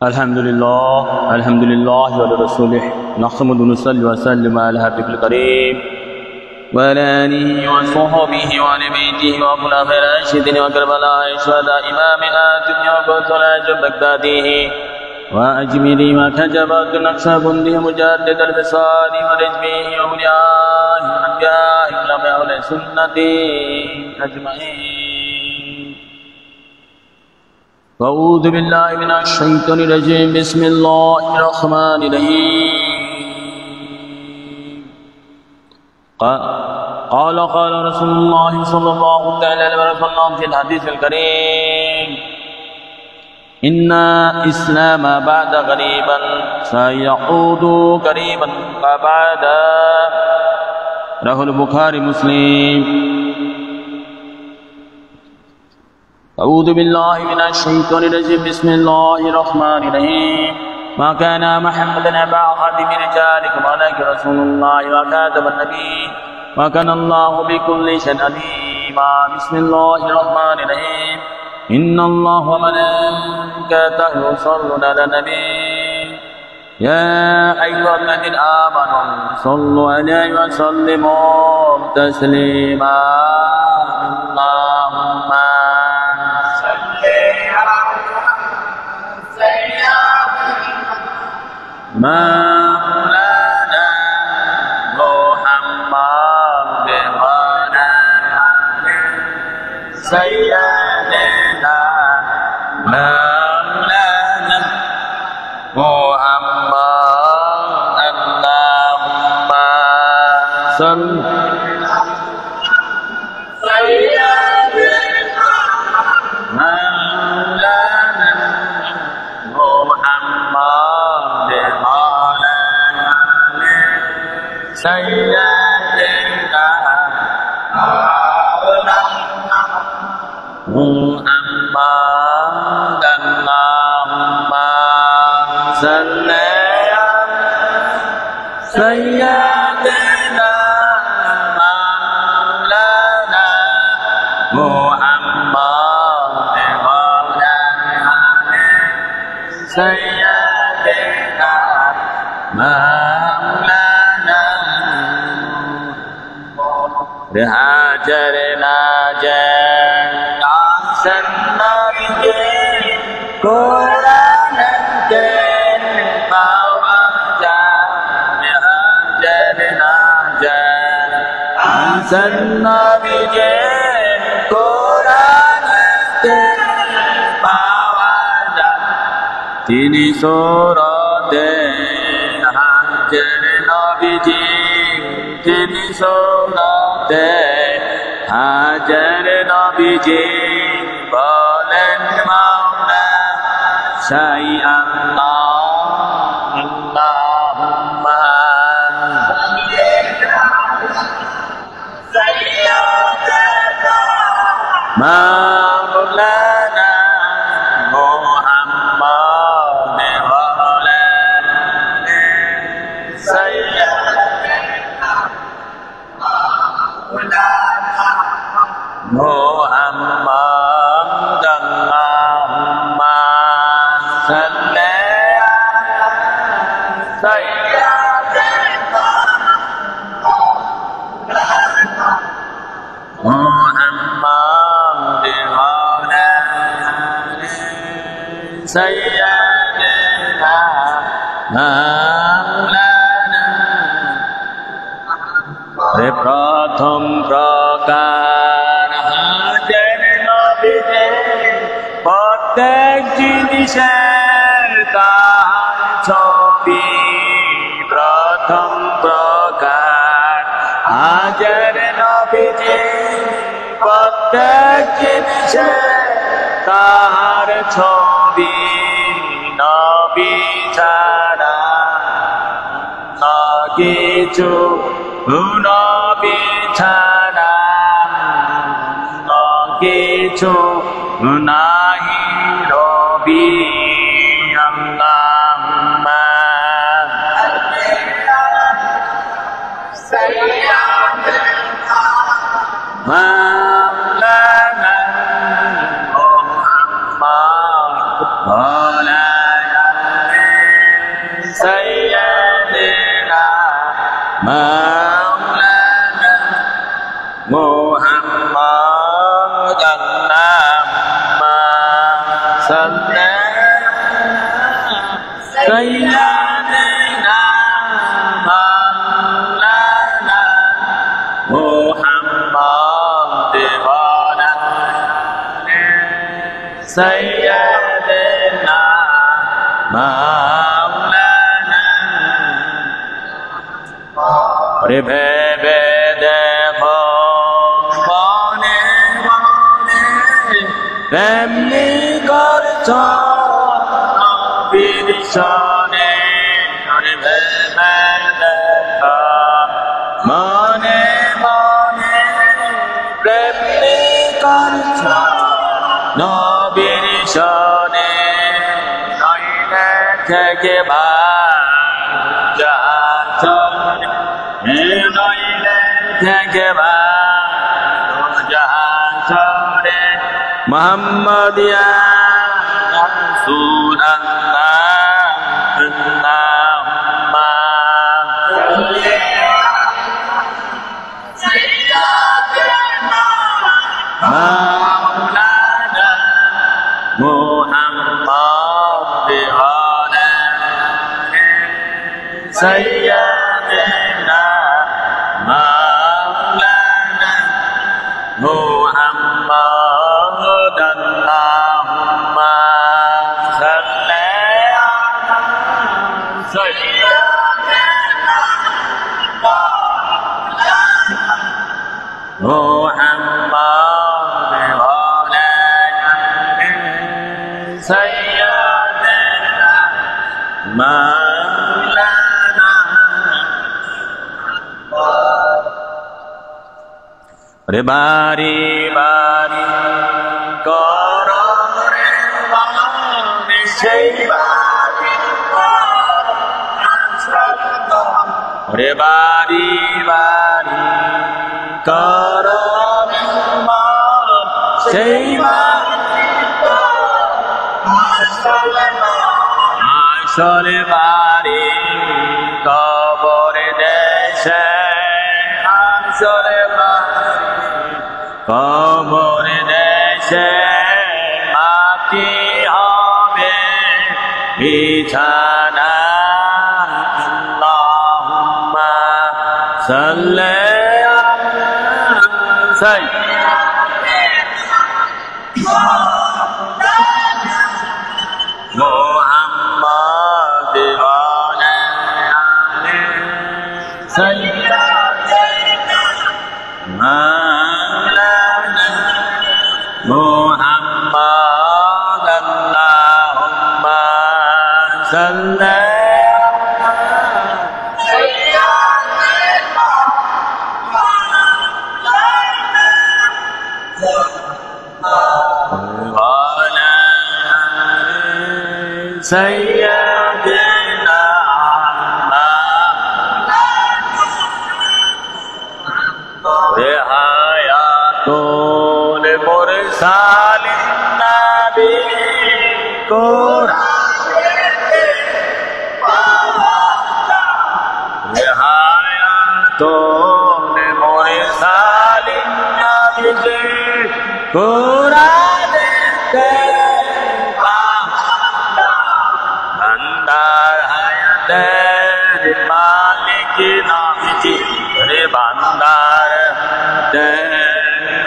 अल्हम्दुलिल्लाह व रसूलिह नहमदुहु व नुसल्ली व नसल्लिमु अला हबीबिल करीम व अला आलिहि व सहबिहि व अहलि बैतिहि व खुलाफाए राशिदीन व करबलाए शुहदा इमामिना दुनिया व बगदाद बगदादिहि व अजमीरी व खजबत नक्शबंदी मुजद्दिद अल-फसादी व रिजबिहि व उलियाहि व अनबियाहि व उलमाए सुन्नती अजमाइन। अऊज़ु बिल्लाहि मिनश शैतानिर रजीम बिस्मिल्लाहिर रहमानिर रहीम। क़ाल रसूलुल्लाह सल्लल्लाहु अलैहि वसल्लम फ़िल हदीसिल करीम इन्ना इस्लाम बअद ग़रीबन सयऊदु क़रीबन क़बादा रहुल बुखारी मुस्लिम। अऊज़ु बिल्लाहि मिनश शैतानिर रजीम बिस्मिल्लाहिर रहमानिर रहीम। मा काना मुहम्मदन अबा अहदिन मिन रिजालिकुम वलाकिन रसूलुल्लाहि व खातमुन नबिय्यीन व काना अल्लाहु बिकुल्लि शैइन अलीमा। बिस्मिल्लाहिर रहमानिर रहीम। इन्नल्लाहा व मलाइकतहु युसल्लूना अलन नबी या अय्युहल्लज़ीना आमनू सल्लु अलैहि व सल्लिमू तस्लीमा। अल्लाहुम्मा मौलाना मुहम्मद व अला सय्यिदना मौलाना मुहम्मद। अल्लाहुम्मा सल्लि सय्यिदना मुहम्मद। अल्लाहुम्मा सल्लि सय्यिदना मौलाना मुहम्मद व अला सय्यिदना हाजर नाजर आसन नबी कुरान के पावजा। हाजर नाजर आसन नबी कुरान के पावजा। तिनी सूरते हाजर नबी तिनी सूरते हाजर नबीजी बोलेन मौला शाई अल्लाह। अल्लाहुम्मा सय्यिदना मौलाना मुहम्मद व अला सय्यिदना मुहम्मद। अल्लाहुम्मा सल्लि सय्यिदना मुहम्मद व अला सय्यिदना मौलाना। प्रथम प्रकार हाजर नबीजी प्रत्येक जिनिসের তার ছবি। প্রথম প্রকার হাজর নবীজি প্রত্যেক জিনিসের তার ছবি। নবী ছাড়া কিছু নবী ছাড়া কিছু নাহি রবি। আল্লাহুম্মা সয়্যিদনা মাওলানা মুহাম্মদ مولانا محمد اللهم صل سيدنا مولانا محمد وعلى سيدنا مولانا ওরে ভেবে দেখো মনে মনে তেমনি করছ নবীর শনে ওরে ভেবে দেখো মনে মনে তেমনি করছ নবীর শনে নইলে থেকে যাচ্ছ নইলে থেকে যাচ্ছরে মোহাম্মদ ইয়া রাসূলুল্লাহ আল্লাহুম্মা সাল্লি সাইয়্যিদানা মাওলানা মুহাম্মদ ওয়া সাইয়্যিদানা মাওলানা মুহাম্মদ আল্লাহুম্মা সাল্লি আলা সাইয়্যিদিনা মুহাম্মদ ওয়া আলা সাইয়্যিদিনা মাওলানা রে বারি বারি কর রে বারি সেই বারি রে বারি বারি কর রে সেই বারি আসলে বারি কবর দেশে আসলে কবর দেশে মাটি হবে বিছানা আল্লাহুম্মা সাল্লি আলা সাইয়্যিদিনা মুহাম্মদ ওয়া আলা সাইয়্যিদিনা মাওলানা মুহাম্মদ আল্লাহুম্মা সাল্লি سيدنا رعاية المرسال النبي رعاية المرسال النبي قرآن মালিক নবীজি রে বান্দার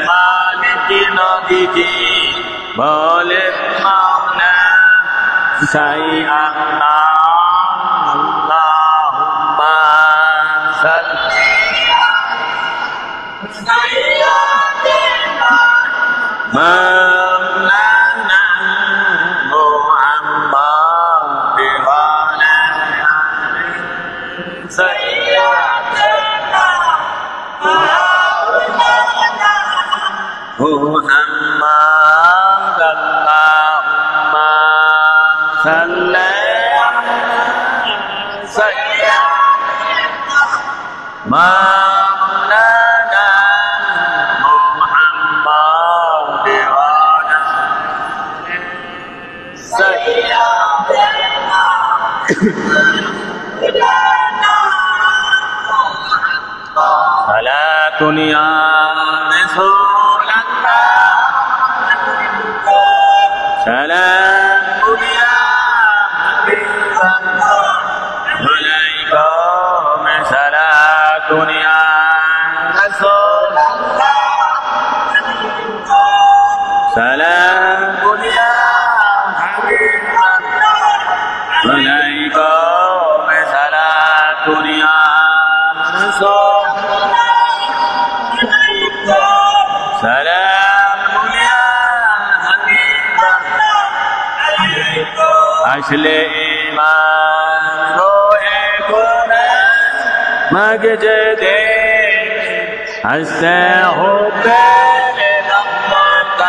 মালিক নবীজি বলে মাওলা সাই আল্লাহুম্মা সাল্লি সাইয়্যিদিনা মাওলানা মুহাম্মদ ওয়া আলা سيدنا مولانا محمد اللهم صل على سيدنا مولانا محمد وعلى سيدنا يا رسول الله سلام يا حبيب الله عليكم صلاة يا رسول الله سلام يا حبيب الله عليكم صلاة يا رسول سلام يا حبيب أصل إيمان روحي كونس مجد أستحب لنقمة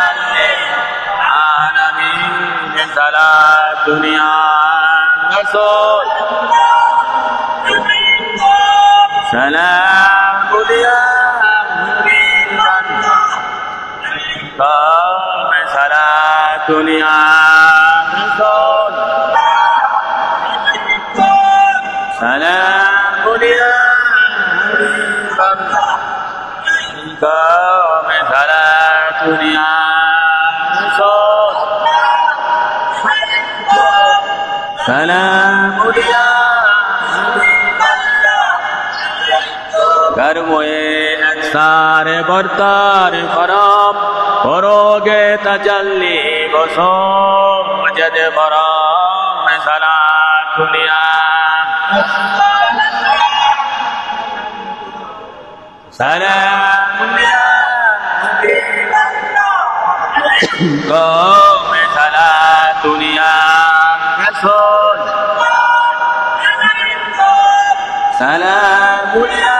للعالمين صلاة يا رسول سلام يا حبيب الله قام صلاة يا رسول سلام يا حبيب الله قام صلاة يا رسول سلام يا कर्मोए अक्सार बरतार करम करोगे तजल्ली बसो जद बराम सलात दुनिया सलाम दुनिया कौम सलात दुनिया रसूल सलाम दुनिया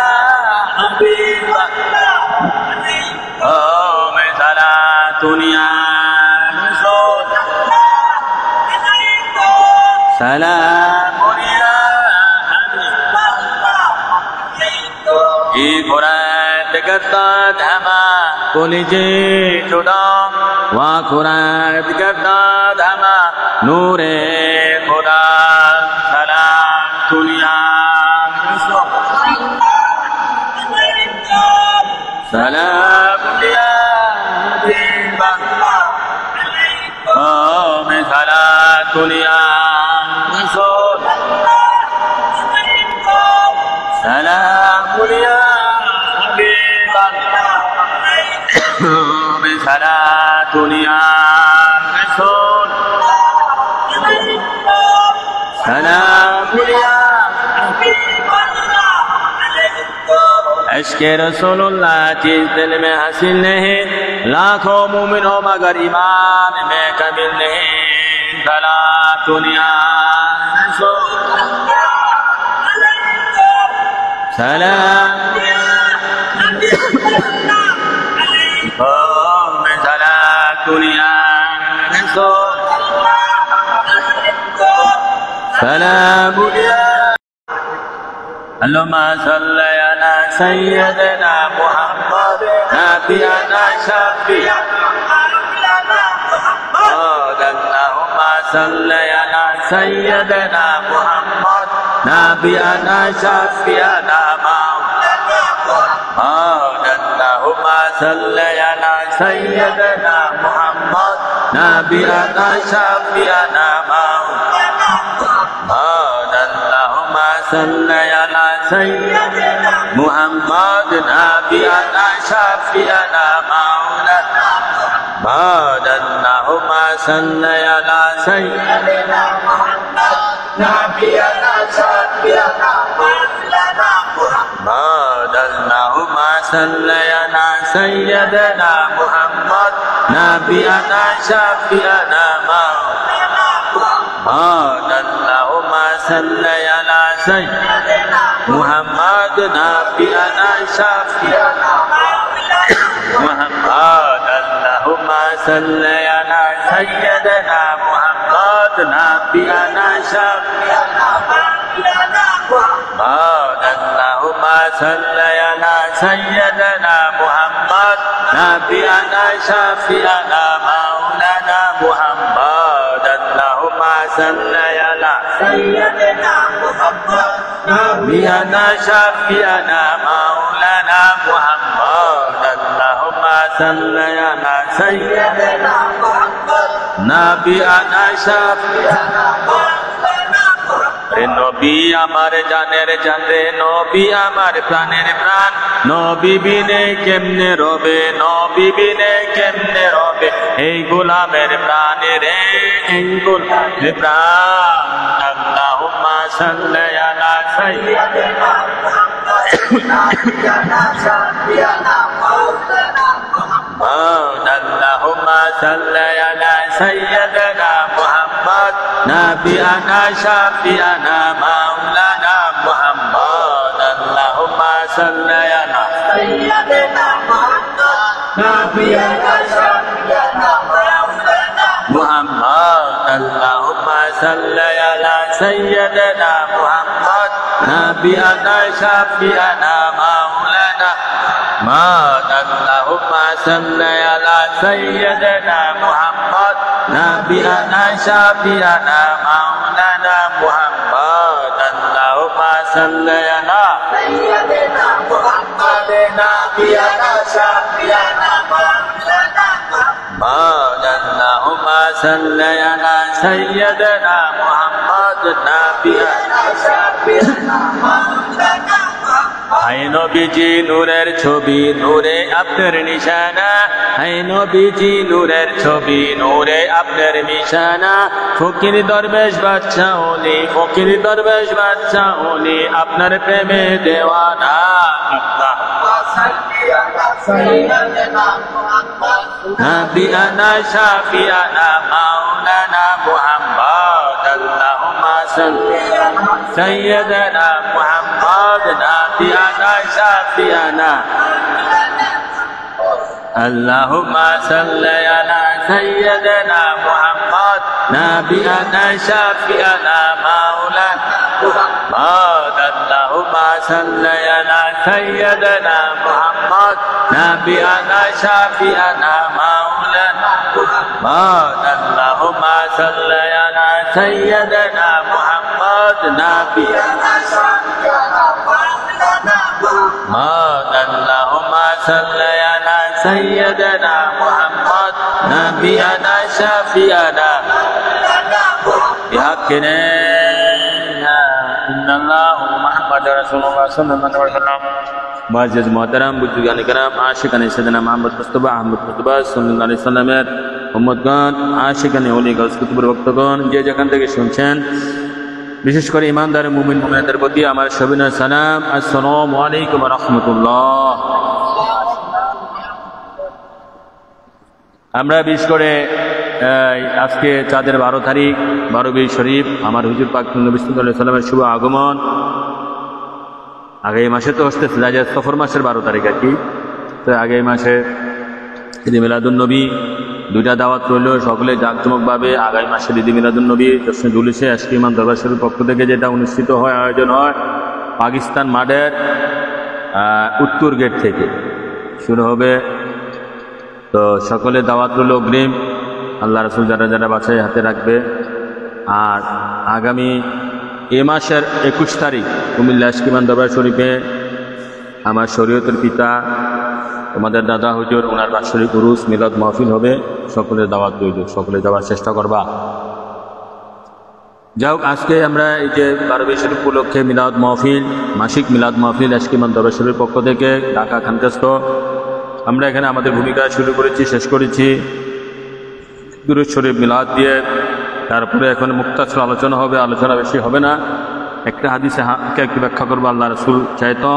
قوم صلاة يا رسول سلام يا حبيب الله ये कुरान करता धमा कोलिजे चुड़ा वहाँ कुरान करता धमा नूरे खुदा सलाम दुनिया سلام يا حبيب الله قوم صلاة يا رسول سلام يا حبيب الله قوم صلاة يا رسول سلام يا حبيب الله عشق رسول اللہ چیز دل میں حاصل نہیں لاکھوں مومن ہو مگر ایمان میں کامل نہیں صلاۃ یا رسول سلام قوم صلاۃ یا رسول سلام اللهم صل على سيدنا محمد نبينا شفيعنا اللهم صل على سيدنا محمد نبينا شفيعنا اللهم صل على سيدنا محمد نبينا شفيعنا اللهم صل على سيدنا محمد نبينا شفيعنا مولانا اللهم صل على سيدنا محمد نبينا شفيعنا مولانا اللهم صل على سيدنا محمد نبينا شفيعنا مولانا اللهم صل على سيدنا محمد نبينا شفيعنا محمد اللهم صل على سيدنا محمد نبينا شفيعنا محمد اللهم صل على سيدنا محمد نبينا شفيعنا مولانا محمد اللهم صل على سيدنا محمد نبينا شفيعنا مولانا محمد salli ala sayyidina Muhammad nabiana shafi'ana নবী আমার জানের জান রে নবী আমার প্রাণের প্রাণ নবী বিনে কেমনে রবে নবী বিনে কেমনে রবে এই গোলামের প্রাণ রে এই গোলামের প্রাণ আল্লাহুম্মা সাল্লি আলা সাইয়্যিদিনা اللهم صل على سيدنا محمد نبينا شفيعنا مولانا محمد اللهم صل على سيدنا محمد نبينا شفيعنا مولانا محمد اللهم صل على سيدنا محمد نبينا شفيعنا مولانا اللهم صل على سيدنا محمد نبينا شفيعنا مولانا محمد اللهم صل على سيدنا محمد نبينا شفيعنا مولانا محمد اللهم صل على سيدنا محمد نبينا شفيعنا مولانا হায় নবীজি নূরের ছবি নূরে আপনার নিশানা হায় নবীজি নূরের ছবি নূরে আপনার নিশানা ফকির দরবেশ বাদশা ওলি ফকির দরবেশ বাদশা ওলি আপনার প্রেমে দেওয়ানা আল্লাহুম্মা সাল্লি আলা সাইয়্যিদিনা মুহাম্মদ নাবিয়ানা শাফিয়ানা মাওলানা মুহাম্মদ আল্লাহুম্মা সাল্লি আলা সাইয়্যিদিনা মুহাম্মদ নাবিয়ানা শাফিয়ানা اللهم صل على سيدنا محمد نبينا شفيعنا مولانا محمد اللهم صل على سيدنا محمد نبينا شفيعنا مولانا محمد اللهم صل على سيدنا محمد نبينا شفيعنا مولانا محمد اللهم صل على سيدنا محمد نبينا شفيعنا بحقنا إن الله محمد رسول الله صلى الله عليه وسلم معزز محترم বুজুর্গান کرام আশিকানে সাইয়েদনা মুহাম্মদ মুস্তাফা আহমদ মুস্তাফা সাল্লাল্লাহু আলাইহি সাল্লামের উম্মতগণ আশিকানে ওলি গাউস কুতুবের ভক্তগণ যে যেখান থেকে শুনছেন বিশেষ করে ইমানদার মুমিন মুমিনাতের প্রতি আমার সবিনয় সালাম আসসালামু আলাইকুম ওয়া রাহমাতুল্লাহ। আমরা বিশেষ করে আজকে চাঁদের 12 তারিখ 12 শরীফ আমার হুজুর পাক নবী সাল্লাল্লাহু আলাইহি সাল্লামের শুভ আগমন আগামী মাসে তো আসতেছে যা সফর মাসের 12 তারিখ আর কি। তো আগামী মাসে ঈদে মিলাদুন নবী দুইটা দাওয়াত রইল সকলে জাঁকজমকভাবে আগামী মাসে ঈদে মিলাদুন নবী 10 জুলাইয়ে আজকে ইমাম দরবার শরীফের পক্ষ থেকে যেটা অনুষ্ঠিত হয় আয়োজন হয় পাকিস্তান মাঠের উত্তর গেট থেকে শুরু হবে। তো সকলে দাওয়াত রইল অগ্রিম আল্লাহ রাসূল যারা যারা বাছাই হাতে রাখবে। আর আগামী এ মাসের 21 তারিখ কুমিল্লা আশকিমান দরবার শরীফে আমার শরীয়তের পিতা আমাদের দাদা হুজুর ওনার বাৎসরিক উরুস মিলাদ মাহফিল হবে। সকলের দাওয়াত রইল, সকলে যাওয়ার চেষ্টা করবা। যাই হোক আজকে আমরা এই যে 12 শরীফ উপলক্ষে মিলাদ মাহফিল মাসিক মিলাদ মাহফিল আশকিমান দরবার শরীফের পক্ষ থেকে ঢাকা খানকাস্ত আমরা এখানে আমাদের ভূমিকা শুরু করেছি, শেষ করেছি দুরূদ শরীফ মিলাদ দিয়ে। তারপরে এখন মুক্তাসর আলোচনা হবে, আলোচনা বেশি হবে না, একটা হাদিসে একটু ব্যাখ্যা করবো আল্লাহ রাসূল চাইতো।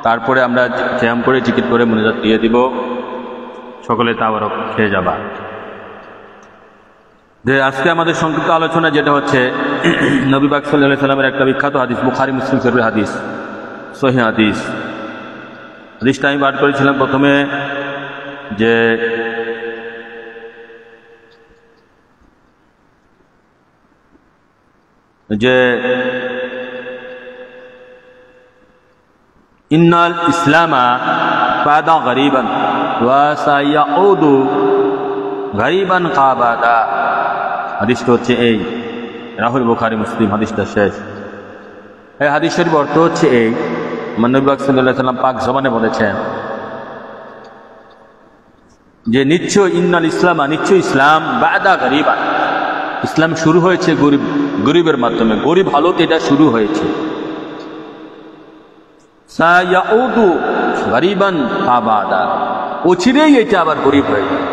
তারপরে আমরা ক্যাম্প করে টিকিট করে মুনাজাত দিয়ে দিব, সকলে তাওয়ারক খেয়ে যাবা। যে আজকে আমাদের সংক্ষিপ্ত আলোচনা যেটা হচ্ছে নবী পাক সাল্লাল্লাহু আলাইহি সাল্লামের একটা বিখ্যাত হাদিস, বুখারী মুসলিম শরীফের হাদিস, সহিহ হাদিস। হাদিসটা আমি পাঠ করেছিলাম প্রথমে যে ইন্নাল ইসলামা বাদা গরিবান ওয়া সায়াউদু গরিবান কাবাদা। হাদিসটা হচ্ছে এই, রাহুল বুখারী মুসলিম হাদিসটা শেষ। এই হাদিস শরীফ অর্থ হচ্ছে এই, নবী পাক সাল্লাল্লাহু আলাইহি ওয়াসাল্লাম পাক জবানে বলেছেন যে নিশ্চয় ইন্নাল ইসলাম, নিশ্চয় ইসলাম বাদা গরিবান, ইসলাম শুরু হয়েছে গরিবের মাধ্যমে, গরিব হালত এটা শুরু হয়েছে। সায়াউদু গরিবান আবাদা, অচিরেই এটা আবার গরিব হয়ে যায়।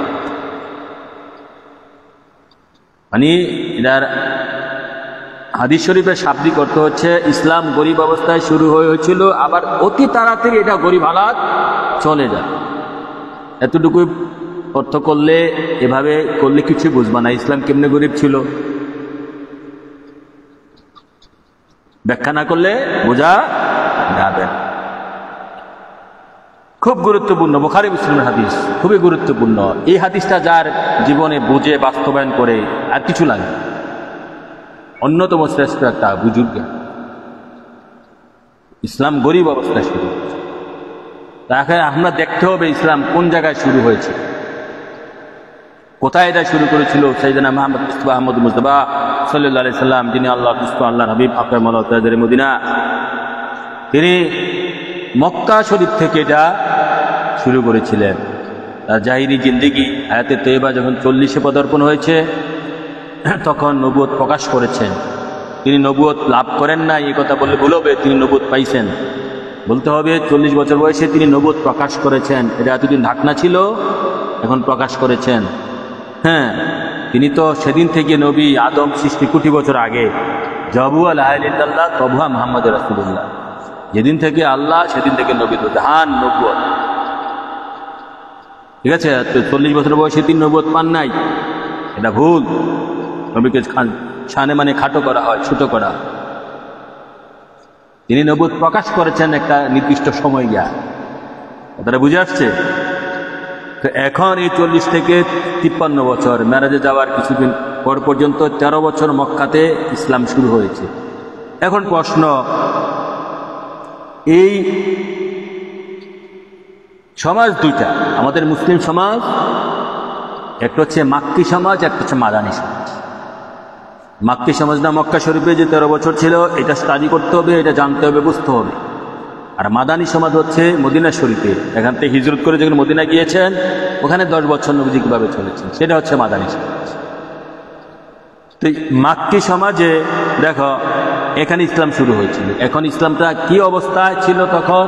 মানে এটার হাদিস শরীফের শাব্দিক অর্থ হচ্ছে ইসলাম গরিব অবস্থায় শুরু হয়েছিল, আবার অতি তাড়াতাড়ি এটা গরিব হালাত চলে যায়। এতটুকু অর্থ করলে, এভাবে করলে কিছু বুঝবা না ইসলাম কেমনে গরিব ছিল, ব্যাখ্যা না করলে বোঝা যাবে। খুব গুরুত্বপূর্ণ বুখারী মুসলিমের হাদিস, খুবই গুরুত্বপূর্ণ। এই হাদিসটা যার জীবনে বুঝে বাস্তবায়ন করে আর কিছু লাগে, অন্যতম শ্রেষ্ঠ একটা বুজুর্গ। ইসলাম গরিব অবস্থায় শুরু হয়েছে, তাকে আমরা দেখতে হবে ইসলাম কোন জায়গায় শুরু হয়েছে, কোথায় এটা শুরু করেছিল। সাইয়েদনা মুহাম্মদ মুস্তাফা সাল্লাল্লাহু আলাইহি সাল্লাম, যিনি আল্লাহর দুষ্ট, আল্লাহর হাবিব, আকরাম মাওলা তাজরে মদিনা, তিনি মক্কা শরীফ থেকে এটা শুরু করেছিলেন। তার জাহিরি জিন্দেগি, হায়াতে তৈয়বা যখন 40-এ পদার্পণ হয়েছে, তখন নবুয়ত প্রকাশ করেছেন। তিনি নবুয়ত লাভ করেন না এই কথা বললে ভুল হবে, তিনি নবুয়ত পাইছেন। বলতে হবে 40 বছর বয়সে তিনি নবুয়ত প্রকাশ করেছেন। এটা এতদিন ঢাকনা ছিল, এখন প্রকাশ করেছেন। হ্যাঁ, তিনি তো সেদিন থেকে নবী, আদম সৃষ্টি কোটি বছর আগে। জাবুয়া লা ইলাহা ইল্লাল্লাহ তবহা মুহাম্মদ রাসূলুল্লাহ, যেদিন থেকে আল্লাহ সেদিন থেকে নবী তো জাহান নবুয়ত। ঠিক আছে, 40 বছর বয়সে তিনি নবুয়ত পান নাই, এটা ভুল। নবীকে শানে মানে খাটো করা হয়, ছোট করা। তিনি নবুয়ত প্রকাশ করেছেন একটা নির্দিষ্ট সময় গিয়া, কথাটা বুঝে আসছে? তো এখন এই 40 থেকে 53 বছর, মেরাজে যাওয়ার কিছুদিন পর পর্যন্ত 13 বছর মক্কাতে ইসলাম শুরু হয়েছে। এখন প্রশ্ন, এই সমাজ দুইটা আমাদের মুসলিম সমাজ, একটা হচ্ছে মাক্কি সমাজ, একটা হচ্ছে মাদানী সমাজ। মাক্কি সমাজ না মক্কা শরীফে যে 13 বছর ছিল, এটা স্টাডি করতে হবে, এটা জানতে হবে, বুঝতে হবে। আর মাদানী সমাজ হচ্ছে মদিনা শরীফে, এখান থেকে হিজরত করে যখন মদিনা গিয়েছেন, ওখানে 10 বছর নবীজি কিভাবে চলেছেন, সেটা হচ্ছে মাদানী সমাজ। তো মাক্কি সমাজে দেখো, এখানে ইসলাম শুরু হয়েছিল। এখন ইসলামটা কি অবস্থায় ছিল তখন?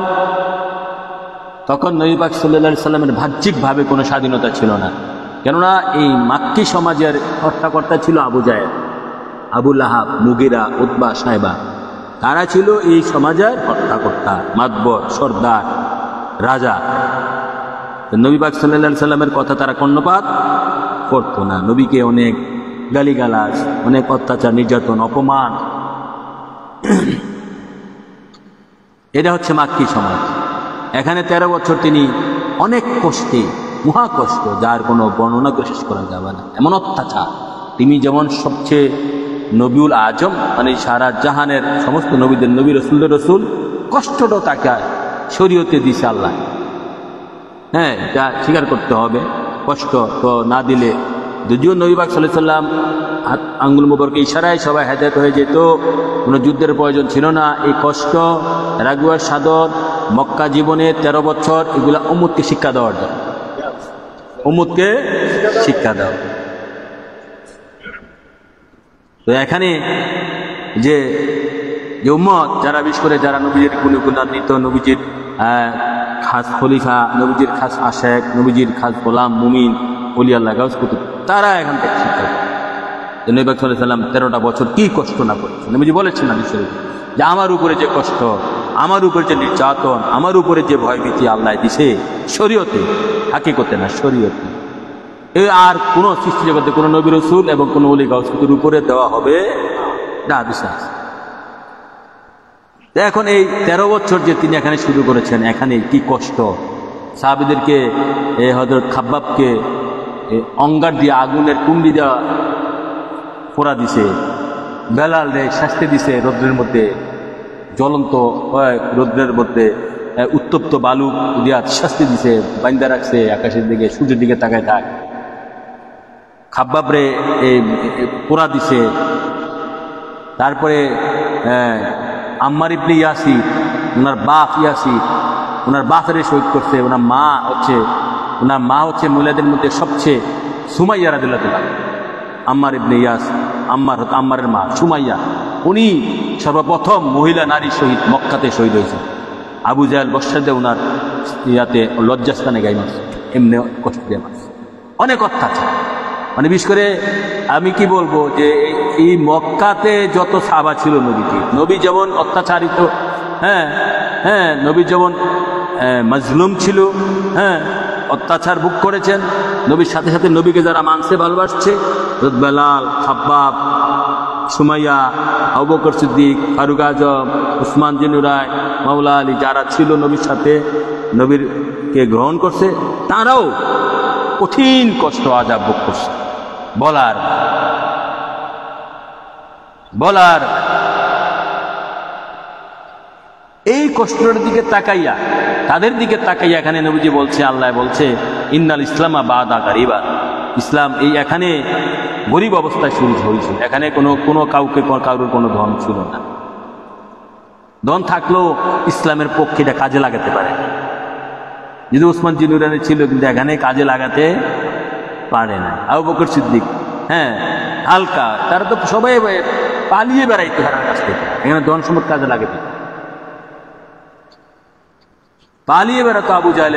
তখন নবী পাক সাল্লাল্লাহু আলাইহি সাল্লামের বাহ্যিকভাবে কোনো স্বাধীনতা ছিল না। কেননা এই মাক্কি সমাজের হর্তাকর্তা ছিল আবু জাহেল, আবু লাহাব, মুগিরা, উতবা, সাইবা। তারা ছিল এই সমাজের হর্তাকর্তা, মাতবর, সর্দার, রাজা। নবী পাক সাল্লাল্লাহু আলাইহি সাল্লামের কথা তারা কর্ণপাত করতো না। নবীকে অনেক গালিগালাজ, অনেক অত্যাচার, নির্যাতন, অপমান, এটা হচ্ছে মাক্কি সমাজ। এখানে 13 বছর তিনি অনেক কষ্টে, মহা কষ্ট, যার কোনো বর্ণনা করে শেষ করা যাবে না, এমন অত্যাচার। তিনি যেমন সবচেয়ে নবীউল আজম, মানে সারা জাহানের সমস্ত নবীদের নবী, রসুলের রসুল, কষ্টটা তাকে শরীয়তে দিছে আল্লাহ। হ্যাঁ, এটা স্বীকার করতে হবে। কষ্ট তো না দিলে, যদিও নবী পাক সাল্লাল্লাহু আলাইহি সাল্লাম আঙ্গুল মুবারকে ইশারায় সবাই হেদায়েত হয়ে যেত, কোনো যুদ্ধের প্রয়োজন ছিল না। এই কষ্ট, রাগুয়ার সাদর, মক্কা জীবনে 13 বছর, এগুলা উম্মতকে শিক্ষা দেওয়ার জন্য, উম্মতকে শিক্ষা দেওয়া। তো এখানে যে উম্মত, যারা বিশেষ করে যারা নবীজির গুণান্বিত, নবীজির খাস খলিফা, নবীজির খাস আশেক, নবীজির খাস গোলাম, মুমিন, ওলি আল্লাহ, গাউস কুতুব, তারা এখান থেকে শিক্ষা দেয়। নবী পাক সাল্লাল্লাহু আলাইহি সাল্লাম 13টা বছর কি কষ্ট না করেছেন। নবীজি বলেছেন না যে আমার উপরে যে কষ্ট, আমার উপরে যে নির্যাতন, আমার উপরে যে ভয়ভীতি আল্লাহ দিছে, শরীয়তে, হাকিকতে না, শরীয়তে। আর কোন সৃষ্টি জগতে কোন নবী রাসূল এবং কোন ওলি গাউস কুতুবের উপরে দেওয়া হবে না, বিশ্বাস। এখন এই 13 বছর যে তিনি এখানে শুরু করেছেন, এখানে কি কষ্ট। সাহাবীদেরকে, হযরত খাব্বাবকে অঙ্গার দিয়ে, আগুনের কুণ্ডি দেওয়া পোড়া দিছে, বেলাল রে শাস্তি দিছে, রৌদ্রের মধ্যে, জ্বলন্ত রৌদ্রের মধ্যে উত্তপ্ত বালু দিয়া শাস্তি দিছে, বাইন্দা রাখছে, আকাশের দিকে, সূর্যের দিকে তাকায় থাক। খাব্বাব রে পোড়া দিছে। তারপরে আম্মার ইবনে ইয়াসির, ওনার বাপ ইয়াসির, ওনার বাপের শহীদ করছে, ওনার মা হচ্ছে ওনার মা হচ্ছে মহিলাদের মধ্যে সবচেয়ে সুমাইয়া রাদিয়াল্লাহু তাআলা, আম্মার ইবনে ইয়াস, আম্মারের মা সুমাইয়া, উনি সর্বপ্রথম মহিলা নারী শহীদ মক্কাতে শহীদ হয়েছে। আবু জাহেল বর্ষাতে ওনার ইয়াতে লজ্জাস্থানে গাই মাছ, এমনি কষ্ট দিয়ে মাছ, অনেক অত্যাচার। মানে বিশেষ করে আমি কি বলবো যে এই মক্কাতে যত সাহাবা ছিল নবী যেমন অত্যাচারিত, নবী যেমন মাজলুম ছিল, অত্যাচার ভোগ করেছেন, নবীর সাথে সাথে নবীকে যারা মানছে ভালোবাসছে, বেলাল, খাব্বাব, সুমাইয়া, আবু বকর সিদ্দিক, ফারুক আজম, উসমান জিনুরায়, মাওলা আলী, যারা ছিল নবীর সাথে, নবীরকে গ্রহণ করছে, তারাও কঠিন কষ্ট আযাব ভোগ করছে। বলার এই কষ্টের দিকে তাকাইয়া, তাদের দিকে তাকাইয়া এখানে নবীজি বলছে, আল্লাহ বলছে ইন্নাল ইসলামা বাদা গারিবা, ইসলাম এই এখানে গরিব অবস্থায় শুরু হয়েছিল। এখানে কোনো কাউকে কারোর কোনো ধন ছিল না, ধন থাকলেও ইসলামের পক্ষে এটা কাজে লাগাতে পারে না। যদি উসমান জিনুরানি ছিল, কিন্তু এখানে কাজে লাগাতে পারে না। আবু বকর সিদ্দিক হালকা, তারা তো সবাই পালিয়ে বেড়াইতে হারার কাছ থেকে, এখানে ধন সম্পদ কাজে লাগাতে পালিয়ে বেড়াতো। আবু জাহেল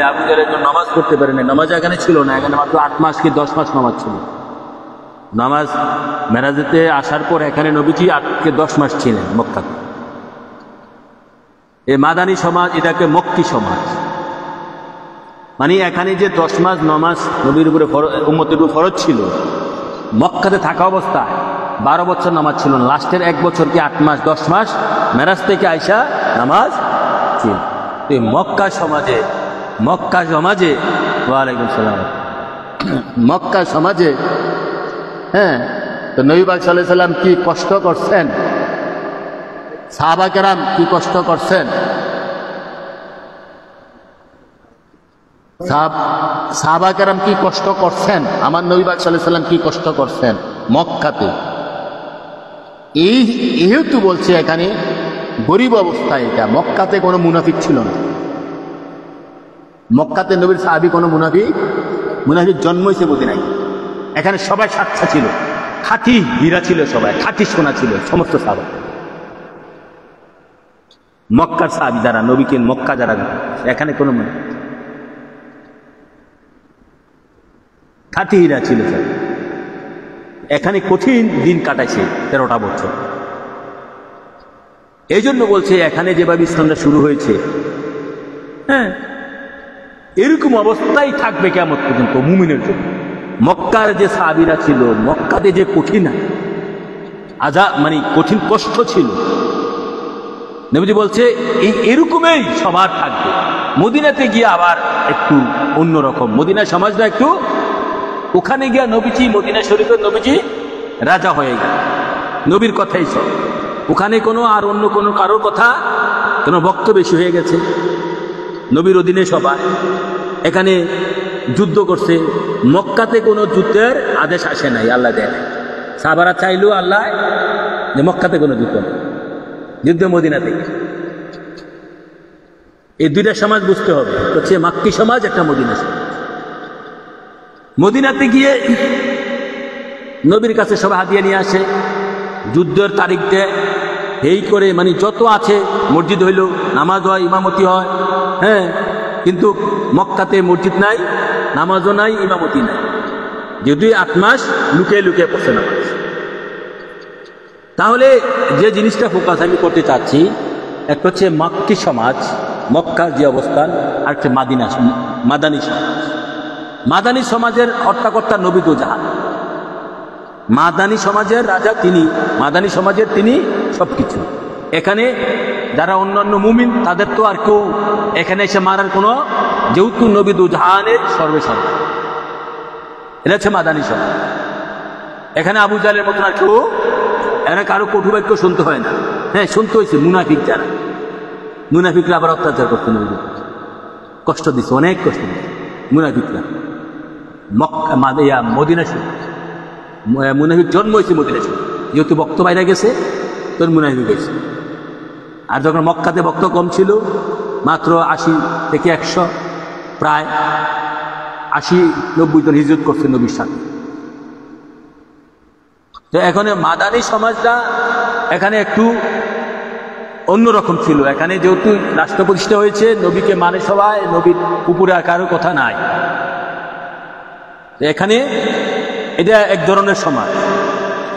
নামাজ পড়তে পারে না, নামাজ এখানে ছিল না, এখানে মাত্র 8 মাস কি 10 মাস নামাজ ছিল। নামাজ মেরাজেতে আসার পর এখানে নবীজি 8 থেকে 10 মাস ছিলেন মক্কাতে। এই মাদানী সমাজ, এটাকে মক্কি সমাজ, মানে এখানে যে 10 মাস নামাজ নবীর উপরে উম্মতের উপর ফরজ ছিল, মক্কাতে থাকা অবস্থায় 12 বছর নামাজ ছিল না। লাস্টের 1 বছর কি 8 মাস 10 মাস মেরাজ থেকে আইসা নামাজ ছিল। তো মক্কা সমাজে ওয়ালাইকুম সালাম, মক্কা সমাজে তো নবী পাক সাল্লাল্লাহু আলাইহি সাল্লাম কি কষ্ট করছেন, সাহাবা কেরাম কি কষ্ট করছেন, সাহাবা কেরাম কি কষ্ট করছেন, আমার নবী পাক সাল্লাল্লাহু আলাইহি সাল্লাম কি কষ্ট করছেন মক্কাতে। এইহেতু বলছে এখানে গরিব অবস্থায়, এটা মক্কাতে কোনো মুনাফিক ছিল না। মক্কাতে নবীর সাহাবী কোনো মুনাফিক জন্ম হয়েছে মদিনায়। এখানে সবাই সাচ্চা ছিল, খাঁটি হীরা ছিল, সবাই খাঁটি সোনা ছিল, সমস্ত সাহাবা। মক্কার সাহাবী যারা, নবীকে মক্কা যারা, এখানে কোনো খাঁটি হীরা ছিল। এখানে কঠিন দিন কাটাইছে 13টা বছর। এই জন্য বলছে এখানে যেভাবে ইসলামটা শুরু হয়েছে, এরকম অবস্থাই থাকবে কিয়ামত পর্যন্ত মুমিনের জন্য। মক্কার যে সাহাবীরা ছিল, মক্কাতে যে কঠিন মানে কঠিন কষ্ট ছিল, নবীজি বলছে এরকমই সবার থাকবে। মদিনাতে গিয়ে আবার একটু অন্যরকম, মদিনা সমাজটা একটু, ওখানে গিয়া নবীজি, মদিনা শরীফের নবীজি রাজা হয়ে গেল, নবীর কথাই সব। ওখানে আর অন্য কোনো কারোর কথা কোনো বক্তব্য বেশি হয়ে গেছে, নবীর অধীনে সবাই। এখানে যুদ্ধ করছে, মক্কাতে কোনো যুদ্ধের আদেশ আসে নাই, আল্লাহ দেয় নাই। সাহাবারা চাইলেও আল্লাহ যে মক্কাতে কোনো যুদ্ধ নেই, যুদ্ধ মদিনা থেকে। এই দুইটা সমাজ বুঝতে হবে, হচ্ছে মাক্কি সমাজ, একটা মদিনা সমাজ। মদিনাতে গিয়ে নবীর কাছে সবাই হাদিয়া নিয়ে আসে, যুদ্ধের তারিখ দেয়, এই করে মানে যত আছে, মসজিদ হইল, নামাজ হয়, ইমামতি হয়, কিন্তু মক্কাতে মসজিদ নাই, নামাজও নাই, ইমামতি নাই। যদিও 8 মাস লুকিয়ে লুকিয়ে পড়ছে নামাজ। তাহলে যে জিনিসটা ফোকাস আমি করতে চাচ্ছি, একটা হচ্ছে মাক্কি সমাজ, মক্কার যে অবস্থান, আর একটা মাদানী সমাজ। মাদানী সমাজের হর্তাকর্তা নবী দো জাহান, মাদানী সমাজের রাজা তিনি, মাদানী সমাজের তিনি সবকিছু। এখানে যারা অন্যান্য মুমিন, তাদের তো আর কেউ এখানে এসে মারার কোনো, যেহেতু নবী দো জাহানের সর্বেসর্ব, এটা হচ্ছে মাদানী সমাজ। এখানে আবু জাহেলের মতন আর কেউ, এখানে কারো কটুবাক্য শুনতে হয় না। শুনতে হয়েছে মুনাফিক যারা, মুনাফিকরা আবার অত্যাচার করতে নবী, কষ্ট দিচ্ছে, অনেক কষ্ট দিচ্ছে মুনাফিকরা। মদিনা শরীফ, মুনাফিক জন্ম হয়েছে মদিনা শরীফ, যেহেতু বক্ত বাইরে গেছে তোর মুনাফিক হয়েছে। আর যখন মক্কাতে বক্ত কম ছিল, মাত্র 80 থেকে 100 প্রায়, 80-90 জন হিজরত করছে নবীর সাথে। তো এখানে মাদানী সমাজটা এখানে একটু অন্যরকম ছিল। এখানে যেহেতু রাষ্ট্র প্রতিষ্ঠা হয়েছে, নবীকে মানে সবাই, নবীর উপরে আর কারো কথা নাই। এখানে এটা এক ধরনের সমাজ।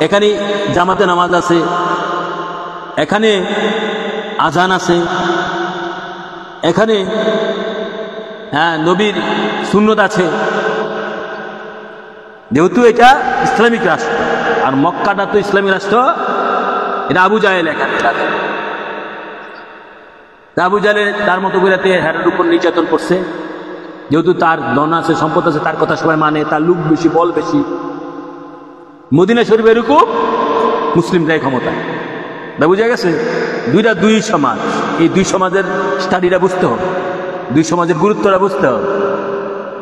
এখানে জামাতে নামাজ আছে, এখানে আজান আছে, এখানে নবীর সুন্নত আছে। যেহেতু এটা ইসলামিক রাষ্ট্র, আর মক্কাটা তো ইসলামিক রাষ্ট্র, এটা আবু জাহেল এখানে আবু জাহেল তার মতো করে হেরার উপর নির্যাতন করছে। যেহেতু তার ধন আছে, সম্পদ আছে, তার কথা সবাই মানে, তার লোক বেশি, বল বেশি। মদিনা শরীফ এরকম, মুসলিমরাই ক্ষমতা। বুঝা গেছে? দুই সমাজ। এই দুই সমাজের স্টাডিটা বুঝতে হবে, দুই সমাজের গুরুত্বটা বুঝতে হবে।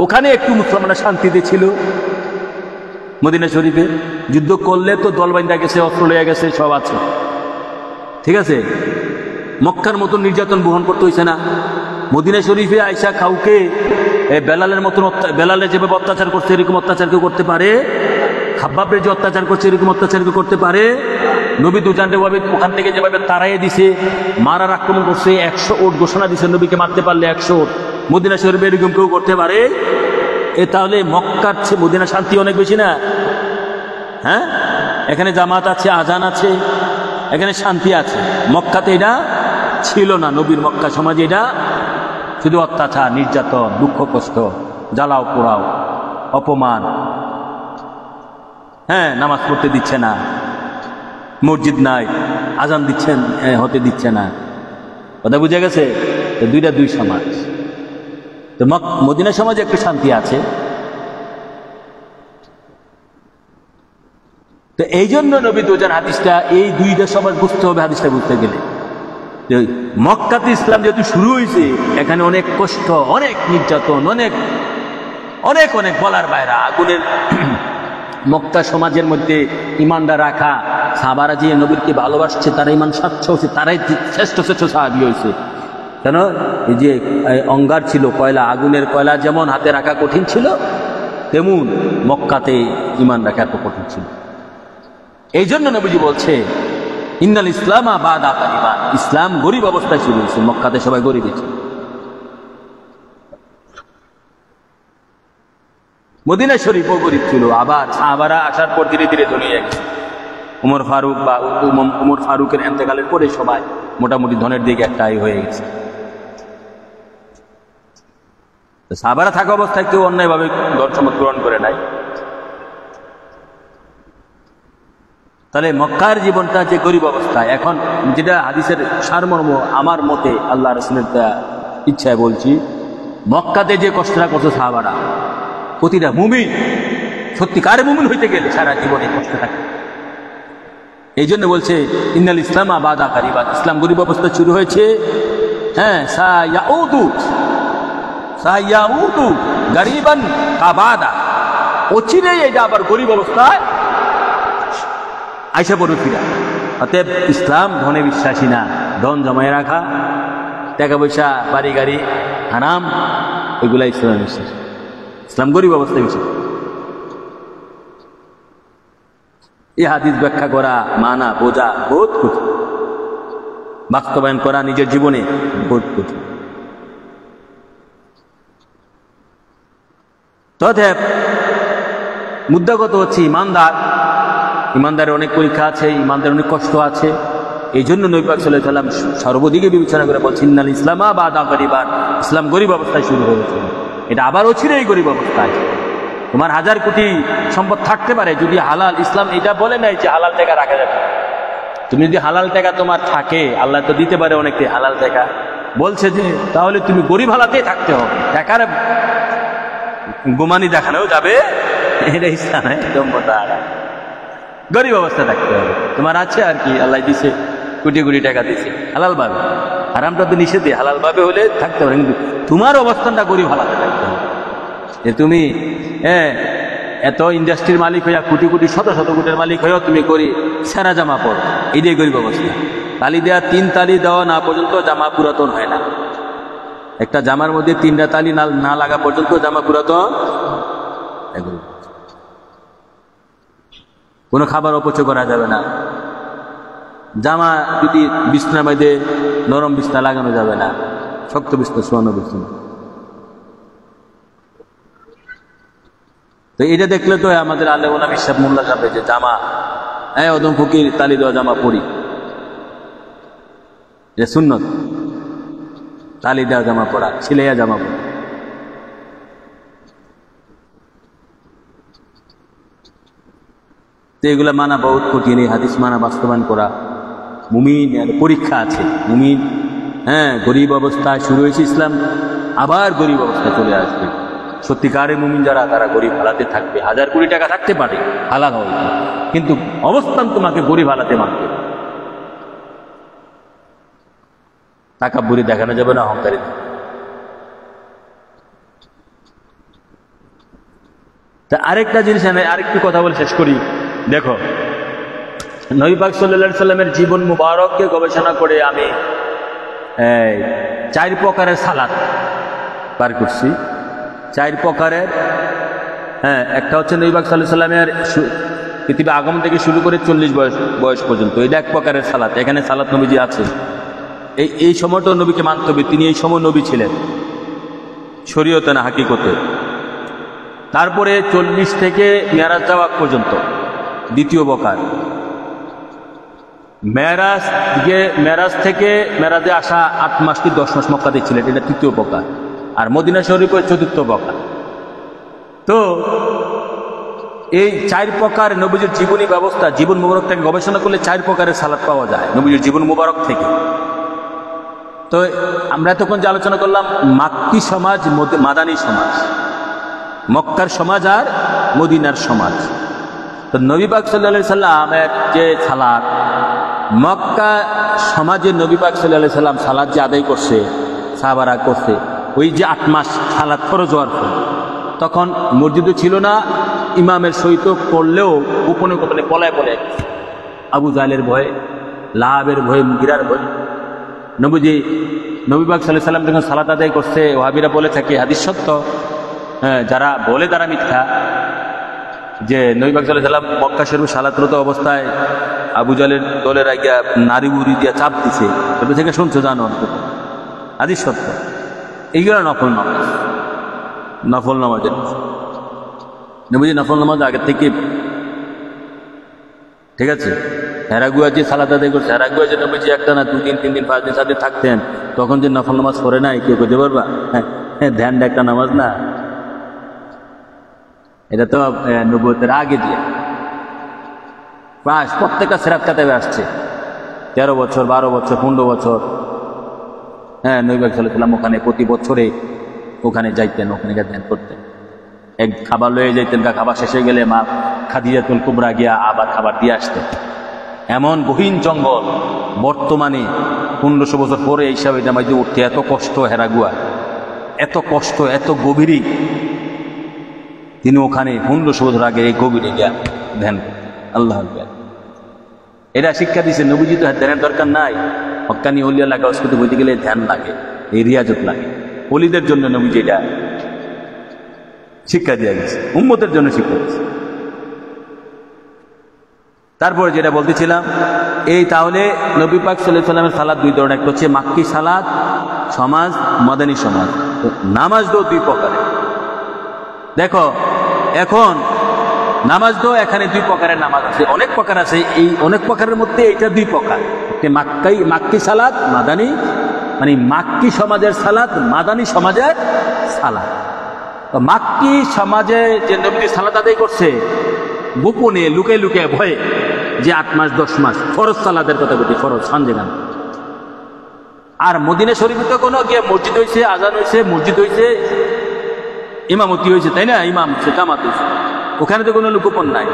ওখানে একটু মুসলমানরা শান্তিতে ছিল। মদিনা শরীফে যুদ্ধ করলে তো দল বাইন্দা গেছে, অস্ত্র লইয়া গেছে, সব আছে, ঠিক আছে। মক্কার মতো নির্যাতন বহন করতে হয়েছে না। মদিনা শরীফে আয়সা কাউকে বেলালের মতন, বেলালে যেভাবে অত্যাচার করছে এরকম অত্যাচার কেউ করতে পারে? খাব্বাবের যে অত্যাচার করছে এরকম অত্যাচার কেউ করতে পারে? নবী দুজানভাবে ওখান থেকে যেভাবে তাড়াইয়ে দিছে, মারার আক্রমণ করছে, 100 ওট ঘোষণা দিছে, নবীকে মারতে পারলে 100 ওট। মদিনা শরীফে এরকম কেউ করতে পারে? তাহলে মক্কার চেয়ে মদিনা শান্তি অনেক বেশি না? হ্যাঁ, এখানে জামাত আছে, আজান আছে, এখানে শান্তি আছে। মক্কাতে এটা ছিল না। নবীর মক্কা সমাজে এটা শুধু অত্যাচার, নির্যাতন, দুঃখ কষ্ট, জ্বালাও পোড়াও, অপমান। নামাজ পড়তে দিচ্ছে না, মসজিদ নাই, আজান দিচ্ছেন হতে দিচ্ছে না। কথা বুঝে গেছে? দুই সমাজ। তো মদিনা সমাজে একটু শান্তি আছে। তো এই জন্য নবী দুজন হাদিসটা, এই দুইটা সমাজ বুঝতে হবে হাদিসটা বুঝতে গেলে। মক্কাতে ইসলাম যেহেতু শুরু হয়েছে, এখানে অনেক কষ্ট, অনেক নির্যাতন, অনেক অনেক অনেক বলার বাইরে। আগুনের মক্কা সমাজের মধ্যে ইমানটা রাখা, সাহাবারা যে নবীরকে ভালোবাসছে, তারা ইমান স্বচ্ছ হচ্ছে, তারাই শ্রেষ্ঠ সাহাবী হয়েছে। কেন? এই যে অঙ্গার ছিল, কয়লা, আগুনের কয়লা যেমন হাতে রাখা কঠিন ছিল, তেমন মক্কাতে ইমান রাখা এত কঠিন ছিল। এই জন্য নবীজি বলছে, ইন্নাল ইসলাম বাদা কারিবা, ইসলাম গরিব অবস্থায় শুরু হয়েছে। মক্কাতে সবাই গরিব ছিল। মদিনা শরীফও গরিব ছিল। আবার সাহাবারা আসার পর ধীরে ধীরে ধনী হয়ে গেছে। উমর ফারুক বা উমর ফারুকের এন্তেকালের পরে সবাই মোটামুটি ধনের দিকে একটাই হয়ে গেছে। সাহাবারা থাকা অবস্থায় কেউ অন্যায়ভাবে ধন সম্পদ গ্রহণ করে নাই। তাহলে মক্কার জীবনটা যে গরিব অবস্থায়, এখন যেটা হাদিসের সারমর্ম আমার মতে, আল্লাহ রাসূলের ইচ্ছায় বলছি, মক্কাতে যে কষ্টটা করছে সাহাবারা, প্রতিটা মুমিন, সত্যিকার মুমিন হইতে গেলে সারা জীবনে কষ্ট থাকে। এই জন্য বলছে ইন্নাল ইসলাম বাদা কারিবা, ইসলাম গরিব অবস্থা শুরু হয়েছে। সায়াউদু গরিবান কাবাদা, অচিরেই এটা আবার গরিব অবস্থায় আইসা পড়বে ফিরা। অতএব ইসলাম ধনে বিশ্বাসী না। ধন জমায় রাখা, টাকা পয়সা, বাড়ি গাড়ি হারাম, এগুলা ইসলাম বিশ্বাস। ইসলাম গরিব অবস্থায় বিশ্বাস। এই হাদিস ব্যাখ্যা করা, মানা, বোঝা বহুত কঠিন, বাস্তবায়ন করা নিজের জীবনে বহুত কঠিন। তথেপ মুদ্রাগত হচ্ছে ইমানদারের অনেক পরীক্ষা আছে, ইমানদারের অনেক কষ্ট আছে। এই জন্য নবী পাক সাল্লাল্লাহু আলাইহি ওয়াসাল্লাম সর্বদিকে বিবেচনা করে বলছেন, ইন্নাল ইসলামা বাদা গরিবান, ইসলাম গরিব অবস্থায় শুরু হয়েছে। এটা আবার অচিরেই গরিব অবস্থায়। তোমার 1000 কোটি সম্পদ থাকতে পারে, যদি হালাল, ইসলাম এটা বলে নাই যে হালাল টাকা রাখা যাবে। তুমি যদি হালাল টাকা তোমার থাকে, আল্লাহ তো দিতে পারে অনেকে হালাল টাকা, বলছে যে তাহলে তুমি গরিব হালাতেই থাকতে হবে, টাকার গোমানি দেখানো যাবে, এটা ইসলাম একদম গরিব অবস্থা থাকতে হবে। তোমার আছে আর কি, আল্লাহ দিছে, কোটি কোটি টাকা দিছে হালাল ভাবে, হারামটা তো নিষেধে, হালাল ভাবে হলে থাকতে পারে, কিন্তু তোমার অবস্থানটা গরিব হালাতে থাকতে হবে। যে তুমি এত ইন্ডাস্ট্রির মালিক হইয়া, কোটি কোটি শত শত কোটির মালিক হইয়া তুমি করি সেরা জামা পড়ো, এই দিয়ে গরিব অবস্থা। তালি দেওয়া, 3 তালি দেওয়া না পর্যন্ত জামা পুরাতন হয় না। একটা জামার মধ্যে 3টা তালি না লাগা পর্যন্ত জামা পুরাতন। কোনো খাবার অপচয় করা যাবে না। জামা যদি বিছনার মধ্যে নরম বিছনা লাগানো যাবে না, শক্ত বিছনা, শোয়ানো বিছনা। তো এটা দেখলে তো আমাদের আল্লাহ বিশ্বাস মোল্লা যাবে যে জামা ওদম ফকির তালি দেওয়া জামা পরি, যে সুন্নত তালি দেওয়া জামা পরা, ছিলাইয়া জামা পরা। তো এগুলা মানা বহুত কঠিন। এই হাদিস মানা, বাস্তবায়ন করা মুমিন পরীক্ষা আছে। মুমিন গরিব অবস্থায় শুরু হয়েছে ইসলাম, আবার গরিব অবস্থায় চলে আসবে। সত্যিকারের মুমিন যারা, তারা গরিব হালাতে থাকবে। 1000 কোটি টাকা থাকতে পারে, হালাল হয়, কিন্তু অবস্থান তোমাকে গরিব হালাতে মানবে। তাকাব্বুরি দেখানো যাবে না, অহংকারী। তা আরেকটা জিনিস, আরেকটু কথা বলে শেষ করি। দেখো, নবী পাক সাল্লাল্লাহু আলাইহি সাল্লামের জীবন মুবারককে গবেষণা করে আমি 4 প্রকারের সালাত পার করছি। 4 প্রকারের। একটা হচ্ছে নবী পাক সাল্লাল্লাহু আলাইহি সাল্লামের পৃথিবী আগমন থেকে শুরু করে 40 বয়স পর্যন্ত, এটা এক প্রকারের সালাত। এখানে সালাত নবীজি আছে। এই সময়টা নবীকে মানতে হবে, তিনি এই সময় নবী ছিলেন, শরীয়তে না হাকিকতে। তারপরে 40 থেকে মেরাজ যাওয়া পর্যন্ত দ্বিতীয় প্রকার। মেরাজ থেকে মেরাজে আসা 8 মাস কি 10 মাস মক্কাতে ছিলেন, এটা তৃতীয় প্রকার। আর মদিনা শরীফের চতুর্থ প্রকার। তো এই 4 প্রকার নবীজির জীবনী ব্যবস্থা, জীবন মুবারক থেকে গবেষণা করলে 4 প্রকারের সালাত পাওয়া যায় নবীজির জীবন মুবারক থেকে। তো আমরা তখন যে আলোচনা করলাম মাক্কি সমাজ, মাদানী সমাজ, মক্কার সমাজ আর মদিনার সমাজ। তো নবী পাক সাল্লাল্লাহু আলাইহি সাল্লামের যে সালাত, মক্কা সমাজে নবী পাক সাল্লাল্লাহু আলাইহি সাল্লাম সালাত যে আদায় করছে, সাহাবারা করছে, ওই যে 8 মাস সালাত ফরজ হওয়ার পর, তখন মসজিদও ছিল না, ইমামের সহিত করলেও গোপনে গোপনে পলায় পলায়, আবু জাহেলের ভয়ে, লাহাবের ভয়ে, মুগিরার ভয়ে। নবী পাক সাল্লাল্লাহু আলাইহি সাল্লাম যখন সালাত আদায় করছে, ওয়াহাবীরা বলে থাকে, হাদিস সত্য, যারা বলে তারা মিথ্যা, যে নবী পাক সাল্লাল্লাহু আলাইহি সাল্লাম মক্কা শরীফে সালাতরত অবস্থায় আবু জাহেলের দলের আগে নারী বুড়ি দিয়ে চাপ দিছে। এটা থেকে শুনছো, জানো? হাদিস সত্য। এইগুলো নফল নামাজের নবীজি নফল নামাজ আগের থেকে, ঠিক আছে। হেরাগুয়া যে সালাত আদায় করছে, হেরাগুয়া যে নবীজি একটা না 2 দিন 3 দিন 5 দিন 7 দিন থাকতেন, তখন যে নফল নামাজ পড়ে নাই, কেউ করতে পারবা? ধ্যানটা একটা নামাজ না? এটা তো নবুয়তের আগে দিয়ে প্রায় প্রত্যেকটা সিরাত কাতাবে আসছে। 13 বছর, 12 বছর, 15 বছর। নবী পাক সাল্লাল্লাহু আলাইহি সাল্লাম ওখানে প্রতি বছরে ওখানে যাইতেন, ওখানে ধ্যান করতেন। এক খাবার লয়ে যাইতেন, খাবার শেষে গেলে মা খাদিজাতুল কুবরা গিয়া আবার খাবার দিয়ে আসতেন। এমন গহীন জঙ্গল, বর্তমানে 1500 বছর পরে এইসব এটা মাঝে উঠতে এত কষ্ট। হেরাগুয়া এত কষ্ট, এত গভীরই। তিনি ওখানে 1500 বছর আগে এই গভীরে গিয়া ধ্যান। আল্লাহ আকবার। এটা শিক্ষা দিয়েছে নবীজি। তো ধ্যানের দরকার নাই। হক্কানি ওলিয়া লাগা অস্কুতে বইতে গেলে ধ্যান লাগে, এই রিয়াজত লাগে। ওলিদের জন্য নবীজি এটা শিক্ষা দিয়ে গেছে, উম্মতের জন্য শিক্ষা দিয়েছে। তারপরে যেটা বলতেছিলাম, এই তাহলে নবী পাক সাল্লাল্লাহু আলাইহি সাল্লামের সালাত 2 ধরনের, একটা হচ্ছে মাক্কি সালাত সমাজ, মাদানী সমাজ। নামাজ তো 2 প্রকারের। দেখো, এখন নামাজ তো এখানে 2 প্রকারের নামাজ আছে, অনেক প্রকার আছে। এই অনেক প্রকারের মধ্যে এটা 2 প্রকার। মাক্কি সালাত, মাদানী, মানে মাক্কি সমাজের সালাত, মাদানী সমাজের সালাত। তো মাক্কি সমাজে যে নবী সালাত আদায় করছে গোপনে, লুকে লুকে, ভয়ে, যে 8 মাস 10 মাস ফরজ সালাতের কথা বলছি, ফরজ সঞ্জেগান। আর মদিনা শরীফে তো কোনো গিয়ে মসজিদ হয়েছে, আজান হয়েছে, মসজিদ হয়েছে, ইমামতি হয়েছে, তাই না? ইমাম হচ্ছে, জামাত হয়েছে, ওখানে তো কোনো গোপন নাই।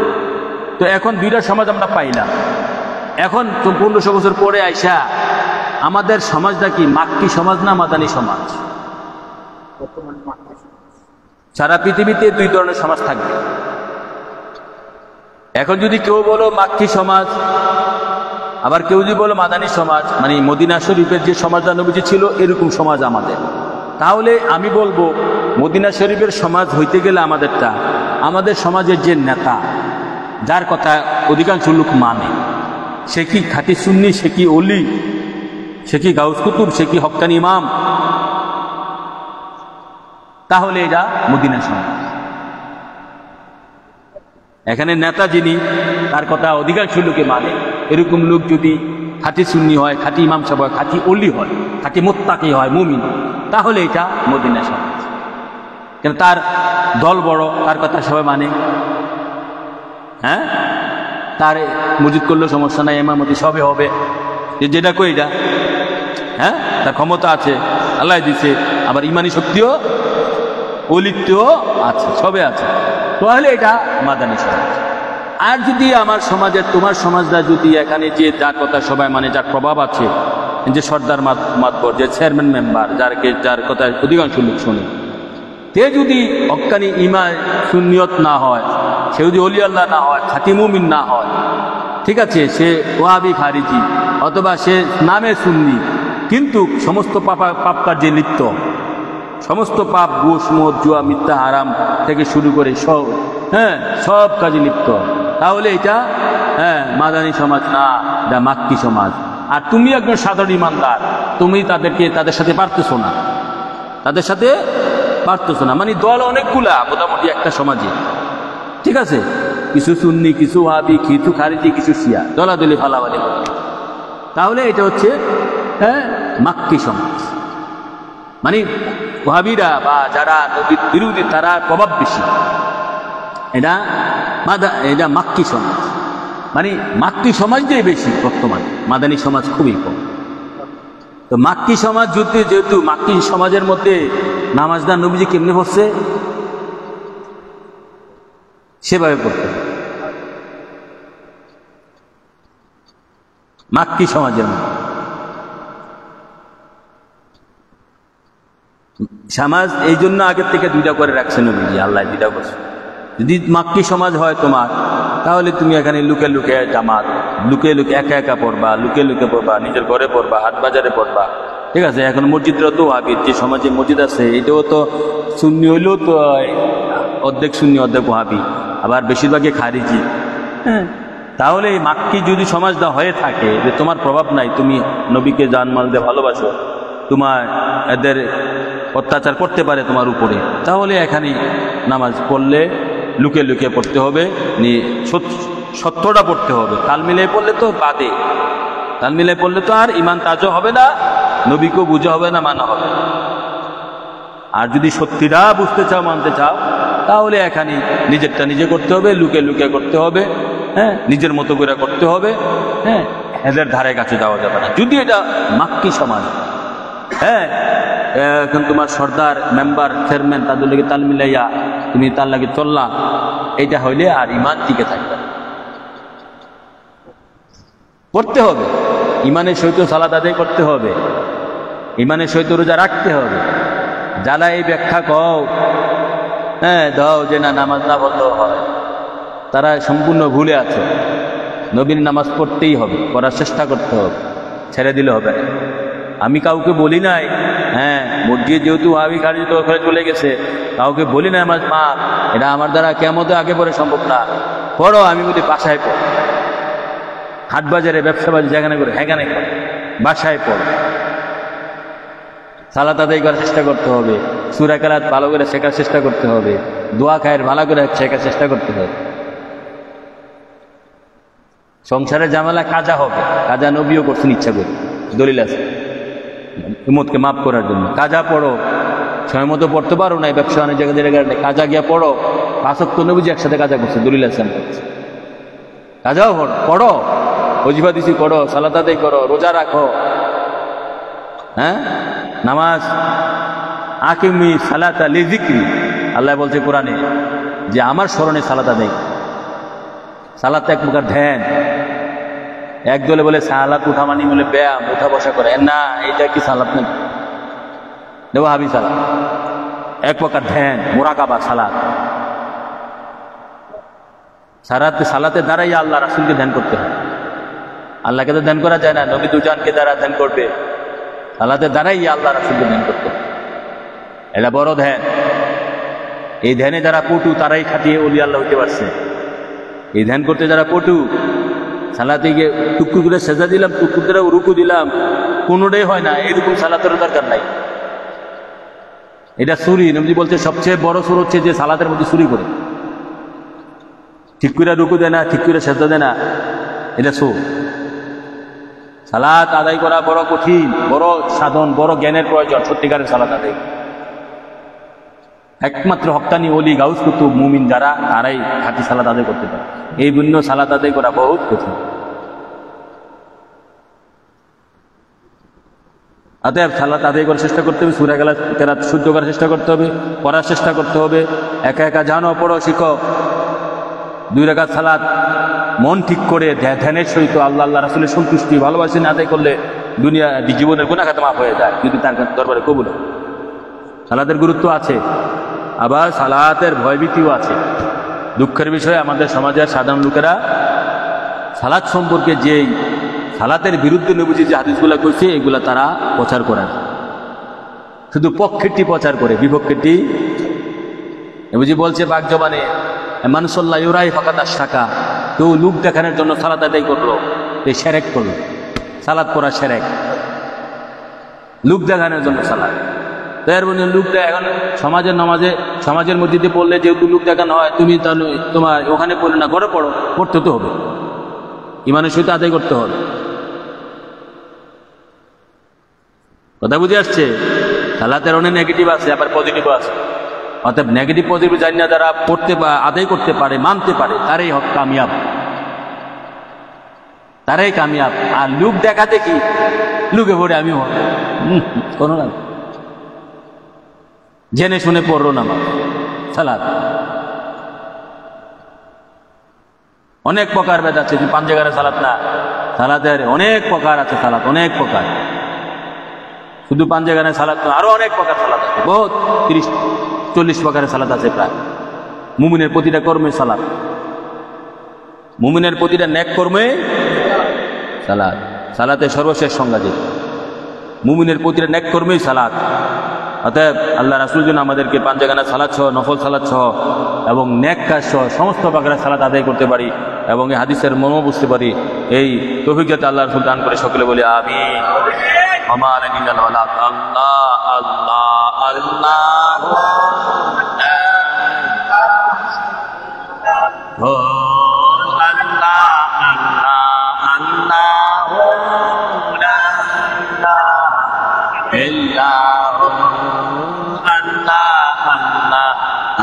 তো এখন 2টা সমাজ আমরা পাইলাম। এখন 1500 বছর পরে আইসা আমাদের সমাজটা কি মাক্কি সমাজ না মাদানী সমাজ? সারা পৃথিবীতে 2 ধরনের সমাজ থাকবে। এখন যদি কেউ বলো মাক্কি সমাজ, আবার কেউ যদি বলো মাদানী সমাজ, মানে মদিনা শরীফের যে সমাজটা নবীজি ছিল এরকম সমাজ আমাদের। তাহলে আমি বলবো মদিনা শরীফের সমাজ হইতে গেলে আমাদের সমাজের যে নেতা, যার কথা অধিকাংশ লোক মানে, সে কি খাঁটি সুন্নি, সে কি অলি, সে কি গাউস কুতুব, সে কি হক্কানি ইমাম, তাহলে এটা মদিনা সমাজ। এখানে নেতা যিনি, তার কথা অধিকাংশ লোকে মানে, এরকম লোক যদি খাঁটি সুন্নি হয়, খাঁটি ইমাম সাহেব হয়, খাঁটি অলি হয়, খাঁটি মুত্তাকি হয়, মুমিন, তাহলে এটা মদিনা সমাজ। কেন তার দল বড়, তার কথা সবাই মানে, হ্যাঁ, তার মসজিদ করলেও সমস্যা নাই, ইমামতি সবে হবে, যেটা কই এটা, হ্যাঁ, তার ক্ষমতা আছে, আল্লাহ দিছে, আবার ইমানি শক্তিও অলিত্বও আছে, সবে আছে, তাহলে এটা মাদানী সমাজ। আর যদি আমার সমাজের, তোমার সমাজটা যদি এখানে যে যার কথা সবাই মানে, যার প্রভাব আছে, যে সর্দার মাতবর, যে চেয়ারম্যান মেম্বার, যার কথা অধিকাংশ লোক শোনে, তে যদি হক্কানি ইমান সুন্নিয়ত না হয়, সে যদি অলি আল্লাহ না হয়, খাঁটি মুমিন না হয়, ঠিক আছে, সে ওয়াহাবি খারিজি অথবা সে নামে সুন্নি, কিন্তু সমস্ত পাপ কার্যে লিপ্ত, সমস্ত পাপ, ঘুষ, মদ, জুয়া, মিথ্যা, হারাম থেকে শুরু করে সব, হ্যাঁ, সব কাজে লিপ্ত, তাহলে এটা, হ্যাঁ, মাদানী সমাজ না, এটা মাক্কি সমাজ। আর তুমি একজন সাধারণ ইমানদার, তুমি তাদের সাথে পারতেছো না, মানে দল অনেকগুলা মোটামুটি একটা সমাজে, ঠিক আছে, কিছু সুন্নি, কিছু ওয়াহাবি, কিছু খারিজি, কিছু শিয়া, দলাদলি ফালাফালি, তাহলে এটা হচ্ছে, হ্যাঁ, মাক্কি সমাজ। মানে ওয়াহাবিরা বা যারা নবীর বিরোধী, তারা প্রভাব বেশি, এটা মাক্কি সমাজ। মানে মাক্কি সমাজটাই বেশি বর্তমানে, মাদানী সমাজ খুবই কম। তো মাক্কি সমাজ যেহেতু মাক্কি সমাজের মধ্যে নামাজদা নবীজি কেমনে পড়ছে, সেভাবে পড়তে মাক্কি সমাজের মধ্যে। সমাজ এই জন্য আগের থেকে দুইটা করে রাখছে নবীজি, আল্লাহ দুইটা করছে। যদি মাক্কি সমাজ হয় তোমার, তাহলে তুমি এখানে লুকে লুকে জামাত, লুকে লুকে একা একা পড়বা, লুকে লুকে পড়বা, নিজের ঘরে পড়বা, হাট বাজারে পড়বা, ঠিক আছে। এখন মসজিদরা তো ওয়াহাবি, যে সমাজে মসজিদ আছে এটাও তো সুন্নি, হইলেও তো অর্ধেক সুন্নি অর্ধেক ওয়াহাবি, আবার বেশিরভাগই খারিজি, হ্যাঁ। তাহলে এই মাক্কি যদি সমাজটা হয়ে থাকে, যে তোমার প্রভাব নাই, তুমি নবীকে জানমাল দিয়ে ভালোবাসো, তোমার এদের অত্যাচার করতে পারে তোমার উপরে, তাহলে এখানে নামাজ পড়লে লুকে লুকে পড়তে হবে, সত্যটা পড়তে হবে। তাল মিলিয়ে পড়লে তো বাদে, তাল মিলিয়ে পড়লে তো আর ইমান তাজা হবে না, নবীকেও বুঝা হবে না, মানা হবে। আর যদি সত্যিটা বুঝতে চাও, মানতে চাও, তাহলে এখানে নিজেরটা নিজে করতে হবে, লুকে লুকে করতে হবে, হ্যাঁ, নিজের মতো করে করতে হবে, হ্যাঁ, এদের ধারে কাছে যাওয়া যাবে না যদি এটা মাক্কি সমাজ। হ্যাঁ, এখন তোমার সর্দার, মেম্বার, চেয়ারম্যান, তাদের লাগে তাল মিলাইয়া তুমি তার লাগে চললা, এটা হইলে আর ইমান টিকে থাকবে। পড়তে হবে, ইমানের সহিত সালাত আদায় করতে হবে, ইমানের সহিত রোজা রাখতে হবে। যারা এই ব্যাখ্যা কও, হ্যাঁ, দাও যে না নামাজ না বললেও হয়, তারা সম্পূর্ণ ভুলে আছে। নবীর নামাজ পড়তেই হবে, পড়ার চেষ্টা করতে হবে, ছেড়ে দিলে হবে। আমি কাউকে বলি নাই, হ্যাঁ, মসজিদ যেহেতু ওয়াহাবি খারিজি ওখানে চলে গেছে, কাউকে বলি নাই আমার মা এটা আমার দ্বারা কিয়ামতে আগে পড়ে সম্ভব না, পড়ো। আমি বলি বাসায় পড়ো, হাট বাজারে, ব্যবসা বাজারে, যেখানে করে সেখানে পড়ো, বাসায় পড়ো। সালাত আদায় করার চেষ্টা করতে হবে, সূরা কালাত ভালো করে শেখার চেষ্টা করতে হবে, দোয়া খায়ের ভালো করে শেখার চেষ্টা করতে হবে। সংসারের ঝামেলা কাজা হবে, কাজা নবীও করছেন ইচ্ছা করে, দলিল আছে উম্মতকে মাফ করার জন্য। কাজা পড়ো, সময় মতো পড়তে পারো না, ব্যবসা অনেক জায়গায় কাজা গিয়া পড়ো, 5 ওয়াক্ত নবীজি একসাথে কাজা করছে, দলিল আছে। কাজাও পড়ো, ওজিফা দিছি করো, সালাত আদায় করো, রোজা রাখো, হ্যাঁ, নামাজ, আকিমি সালাতা লিযিকরি, আল্লাহ বলছে কোরআনে যে আমার স্মরণে সালাত আদায়। সালাত এক প্রকার ধ্যান। এক দলে বলে সালাত উঠা মানে বলে ব্যায়াম, উঠা বসা করে, না, এটা কি সালাত নাকি? ওয়াহাবি সালাত এক প্রকার ধ্যান, মুরাকাবা সালাত। সালাতে দ্বারাই আল্লাহ রাসূলকে ধ্যান করতে হয়, আল্লাহকে তো ধ্যান করা যায় না, নবী দুজনকে দ্বারা ধ্যান করবে, সালাতের দ্বারাই আল্লাহ রাসূলকে ধ্যান করতে হয়। এটা বড় ধ্যান। এই ধ্যানে যারা পটু তারাই খাটিয়ে ওলি আল্লাহ হইতে পারছে। এই ধ্যান করতে যারা পটু, সালাতে গিয়ে টুকটুক করে সেজা দিলাম, টুকটুক করে রুকু দিলাম, কোনোটাই হয় না, এরকম সালাতের দরকার নাই। এটা চুরি। নবী বলছে সবচেয়ে বড় চোর হচ্ছে যে সালাতের মধ্যে চুরি করে, ঠিক করে রুকু দেয় না, ঠিক করে সেজদা দেয় না, এটা চোর। সালাত আদায় করা বড় কঠিন, বড় সাধন, বড় জ্ঞানের প্রয়োজন সত্যিকারের সালাত আদায়। একমাত্র হক্কানি ওলি গাউস কুতুব মুমিন যারা, তারাই খাঁটি সালাত আদায় করতে পারে। এই ভিন্ন সালাত আদায় করা বহুত কঠিন। অতএব সালাত আদায় করার চেষ্টা করতে হবে, সূরা কেরাত শুদ্ধ করার চেষ্টা করতে হবে, পড়ার চেষ্টা করতে হবে। একা একা জানো, পড়ো, শিখো। 2 রাকাত সালাত মন ঠিক করে ধ্যানের সহিত আল্লাহ আল্লাহ রাসূলের সন্তুষ্টি ভালোবাসা আদায় করলে দুনিয়া জীবনের গুনাহ খাতা মাফ হয়ে যায়, যদি তার দরবারে কবুল হয়। সালাতের গুরুত্ব আছে, আবার সালাতের ভয়ভীতিও আছে। দুঃখের বিষয় আমাদের সমাজের সাধারণ লোকেরা সালাত সম্পর্কে যেই সালাতের বিরুদ্ধে নবীজি যে হাদিসগুলো করছে এগুলা তারা প্রচার করে না, শুধু পক্ষেরটি প্রচার করে, বিপক্ষেরটি। নবীজি বলছে পাক জবানে, মানুষল্লাহ ইউরাই ফাকাত আশরাকা, কেউ লোক দেখানোর জন্য সালাত আদায় করলো, এই শিরক করলো। সালাত পড়া শিরক, লোক দেখানোর জন্য সালাত। তো এর মধ্যে লোক এখন সমাজের মধ্যে দিয়ে পড়লে যেহেতু লোক দেখানো হয়, তুমি তাহলে তোমার ওখানে পড়লে না, ঘরে পড়ো, পড়তে তো হবে, ইমানের সহিত আদায় করতে হবে। কথা বুঝে আসছে? সালাতের অনেক নেগেটিভ আছে, আবার পজিটিভও আছে। অর্থাৎ নেগেটিভ পজিটিভ জানি না, যারা পড়তে আদায় করতে পারে, মানতে পারে, তারাই কামিয়াব, তারাই কামিয়াব। আর লোক দেখাতে কি, লোকে পড়ে আমিও কোনো না, জেনে শুনে পড়লো না সালাত। অনেক প্রকার ভেদ আছে, যে 5 জায়গায় সালাত না, সালাতের অনেক প্রকার আছে, সালাত অনেক প্রকার, শুধু 5 জায়গায় সালাত না, আরো অনেক প্রকার সালাত আছে, বহুত 30-40 প্রকারের সালাত আছে প্রায়। মুমিনের প্রতিটা কর্মে সালাত, মুমিনের প্রতিটা নেক কর্মে সালাত। সালাতের সর্বশেষ সংজ্ঞা যে মুমিনের প্রতিটা নেক কর্মেই সালাত। অতএব আল্লাহ রাসূল যেন আমাদেরকে 5 জায়গায় সালাত সহ, নফল সালাত সহ এবং নেক কাজ সহ সমস্ত প্রকারের সালাত আদায় করতে পারি এবং এই হাদিসের মর্ম বুঝতে পারি, এই তৌফিক যাতে আল্লাহ রাসূল দান করে, সকলে বলি আমিন। আমার নিলাল ওয়ালা আল্লাহ আল্লাহ আল্লাহ ও আল্লাহ আল্লাহ আল্লাহ লা ইলাহা ইল্লাল্লাহ আল্লাহ আল্লাহ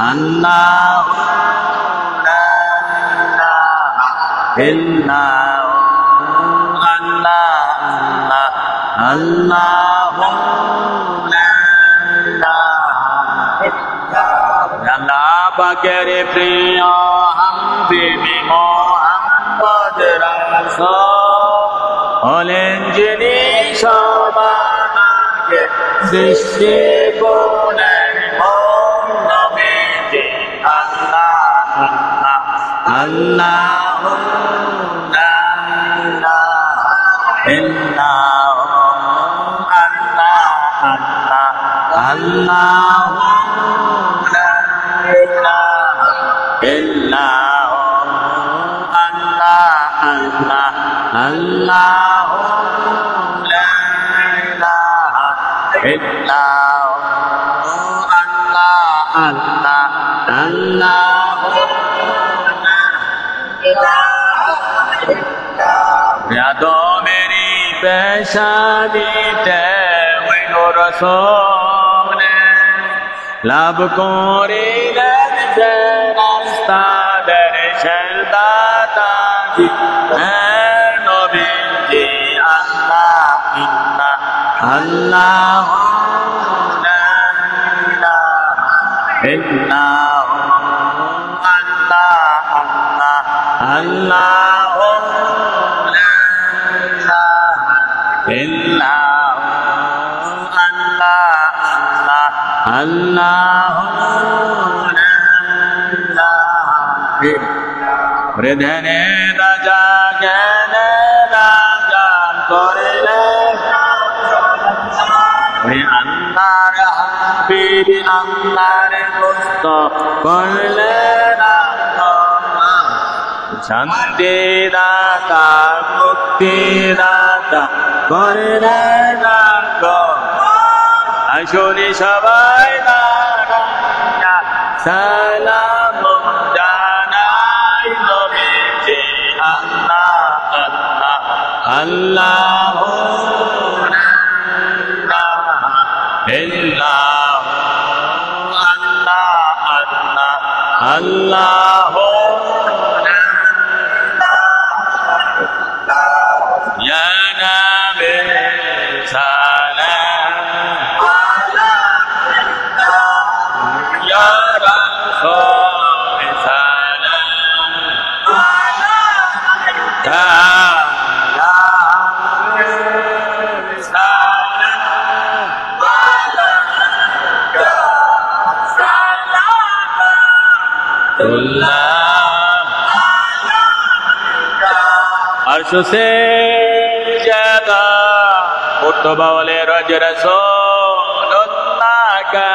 আল্লাহ লা ইলাহা ইল্লাল্লাহ আল্লাহ আল্লাহ আল্লাহ লা ইলাহা ইল্লাল্লাহ। আল্লাহ পাকের প্রিয় হাবিবি মুহাম্মদ রাসূল হলেন যিনি সবার আগে সৃষ্টি করলেন নবীজি। আল্লাহ আল্লাহ আল্লাহ লা ইলাহা ইল্লাল্লাহ আল্লাহ আল্লাহ আল্লাহ লা ইলাহা ইল্লাল্লাহ আল্লাহ আল্লাহ আল্লাহ লা ইলাহা ইল্লাল্লাহ আল্লাহ আল্লাহ আল্লাহ লা ইলাহা ইল্লাল্লাহ। यादो मेरी पेशानी ते वैनो रसूल लाभ कोरिलेन से रास्ता दर्शन दाता जी नबी जी। अल्लाह अल्लाह ला इलाहा इल्लाल्लाह अल्लाह अल्लाह अल्लाह ला इलाहा इल्लाल्लाह अल्लाह अल्लाह अल्लाह ला इलाहा इल्लाल्लाह। हृदयने राजा ज्ञाने राजा करले আল্লাহর পীর আল্লাহর দোস্ত করলে না শান্তি দাতা মুক্তি দাতা করলে না আসলে সবাই সালাম জানাই নবীজি আল্লাহ আল্লাহ আল্লাহ ইয়া নবী সালাম ইয়া রাসূল সালাম अर्श से ज्यादा मुर्तबा वाले रज रसूलुल्लाह का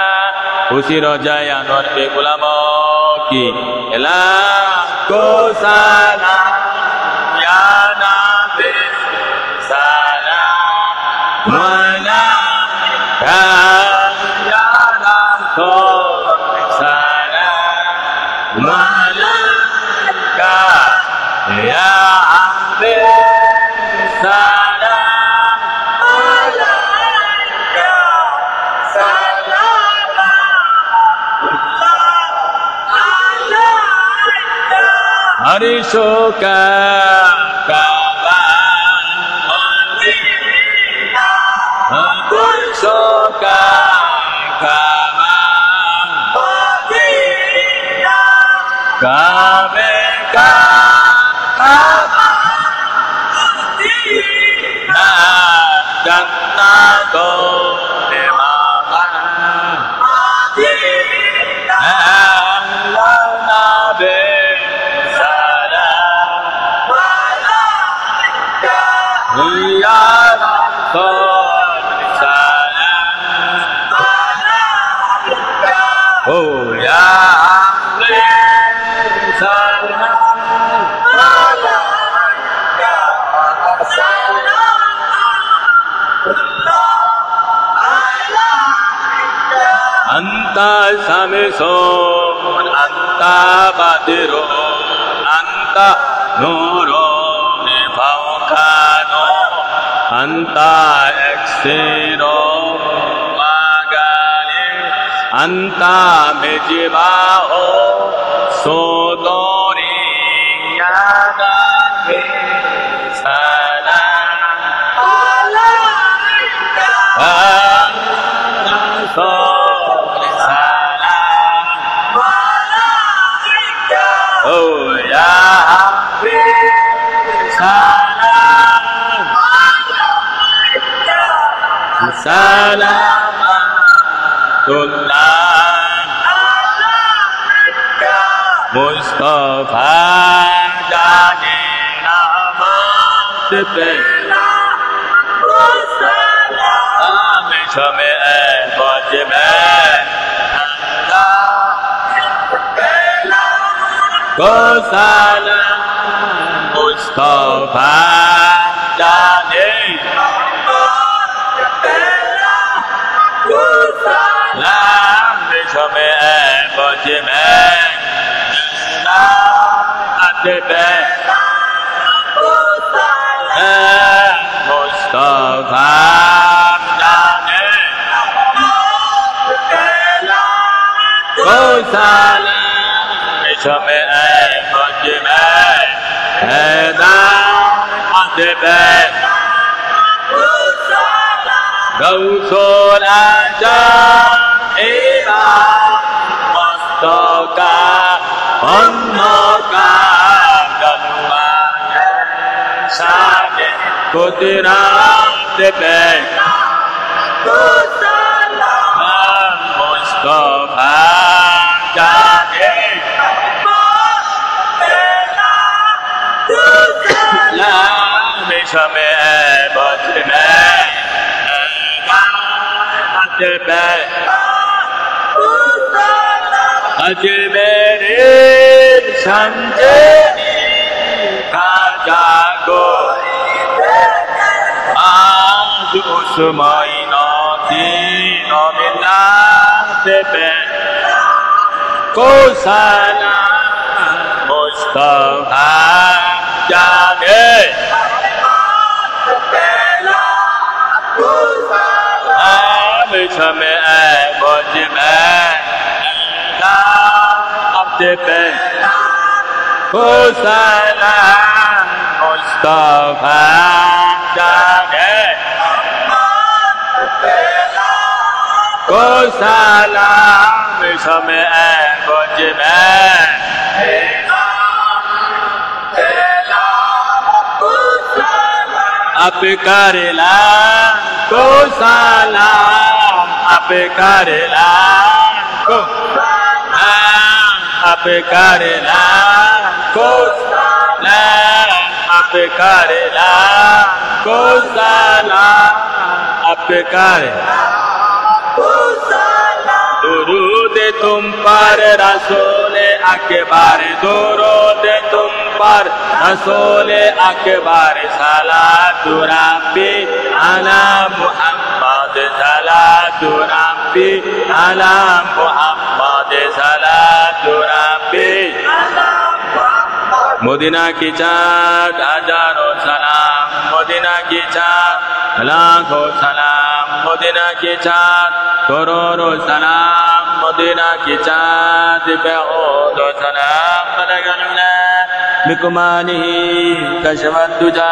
उसी रोजाए अनवर के गुलामों की इला को सलाम या नबी सलाम वाला या रसूल सलाम वाला या हरिशो का हरिशो का काबे का जन्ना को Anta Samisun, Anta Badiru, Anta Nurun Faukano, Anta Exiro Magali, Anta Mejibaho Sodori Yagami Salam Oh ya Habib salam salamatullah Mustafa jane namat pe salam shame wajib Ko salam Mustafa jane salam shame bajme atbe Mustafa jane ko salam shame Gausul Ajam Imam Mustaqa Annoka Galuaya Shane Kudrat Be Mustafa Jane Shame bajme atbe अजमेरे समझेनी खाजा को आज उस महीनों मिला पे को साला मुस्तफा जाने समय मुझ में अपने पे को साला मुस्तफा जाने को साला समय मुझ में आप करेला को साला आप करेला को आप करेला को आप करेला को साला आप करेला दुरूद तुम पर रसूले अकबर दुरूद तुम पर रसूले अकबर सलातु रब्बी अला मुहम्मद सलातु रब्बी अला मुहम्मद सलातु रब्बी मदीना की चाँद हजारों सलाम मदीना की चाँद लाखों सलाम मदीना की चाँद करोड़ों सलाम मदीना की चाँद पे दो सलाम बलगना बिकुमानी कशवत तुजा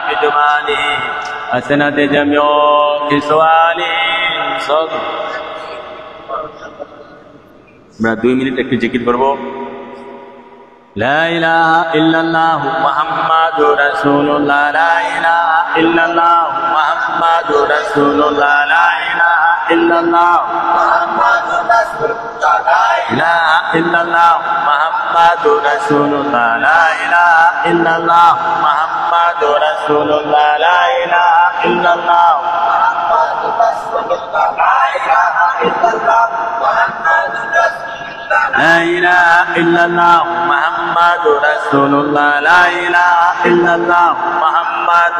बिदुमानी असनत जमियो की सवाली सब मैं 2 मिनट एक जिक्र करबो ला इलाहा इल्लल्लाह मुहम्मदुर रसूलुल्लाह ला इलाहा इल्लल्लाह मुहम्मदुर रसूलुल्लाह ला इलाहा इल्लल्लाह मुहम्मदुर रसूलुल्लाह ला इलाहा इल्लल्लाह मुहम्मदुर रसूलुल्लाह ला इलाहा इल्लल्लाह मुहम्मदुर रसूलुल्लाह ला इलाहा इल्लल्लाह मुहम्मदुर रसूलुल्लाह ला इलाहा इल्लल्लाह मुहम्मदुर لا إله إلا الله محمد رسول الله لا إله إلا الله محمد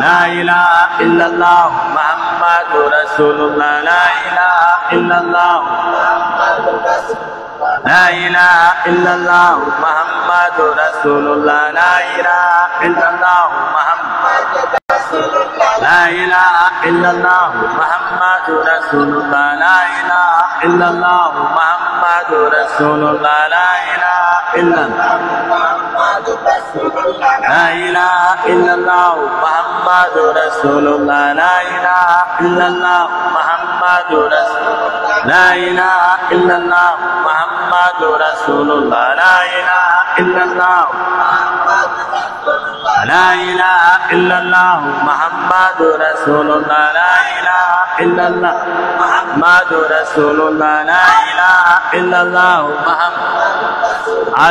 لا إله إلا الله محمد رسول الله لا إله إلا الله لا إله إلا الله محمد رسول الله لا إله إلا الله محمد لا إله إلا الله محمد رسول الله لا إله إلا الله محمد رسول الله لا إله إلا الله لا إله إلا الله محمد رسول الله لا إله إلا الله محمد رسول لا إله إلا الله محمد رسول الله لا إله إلا الله لا إله إلا الله محمد رسول الله لا إله إلا الله محمد رسول الله لا إله إلا الله محمد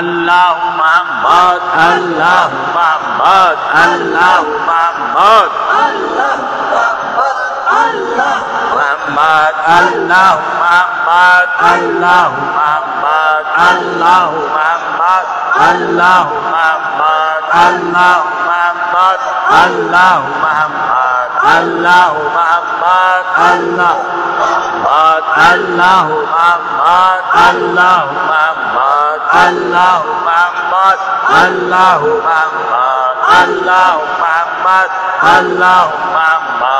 الله محمد الله محمد الله محمد محمد الله محمد الله محمد الله محمد الله محمد الله محمد الله محمد الله محمد الله الله محمد الله محمد الله محمد الله محمد الله محمد الله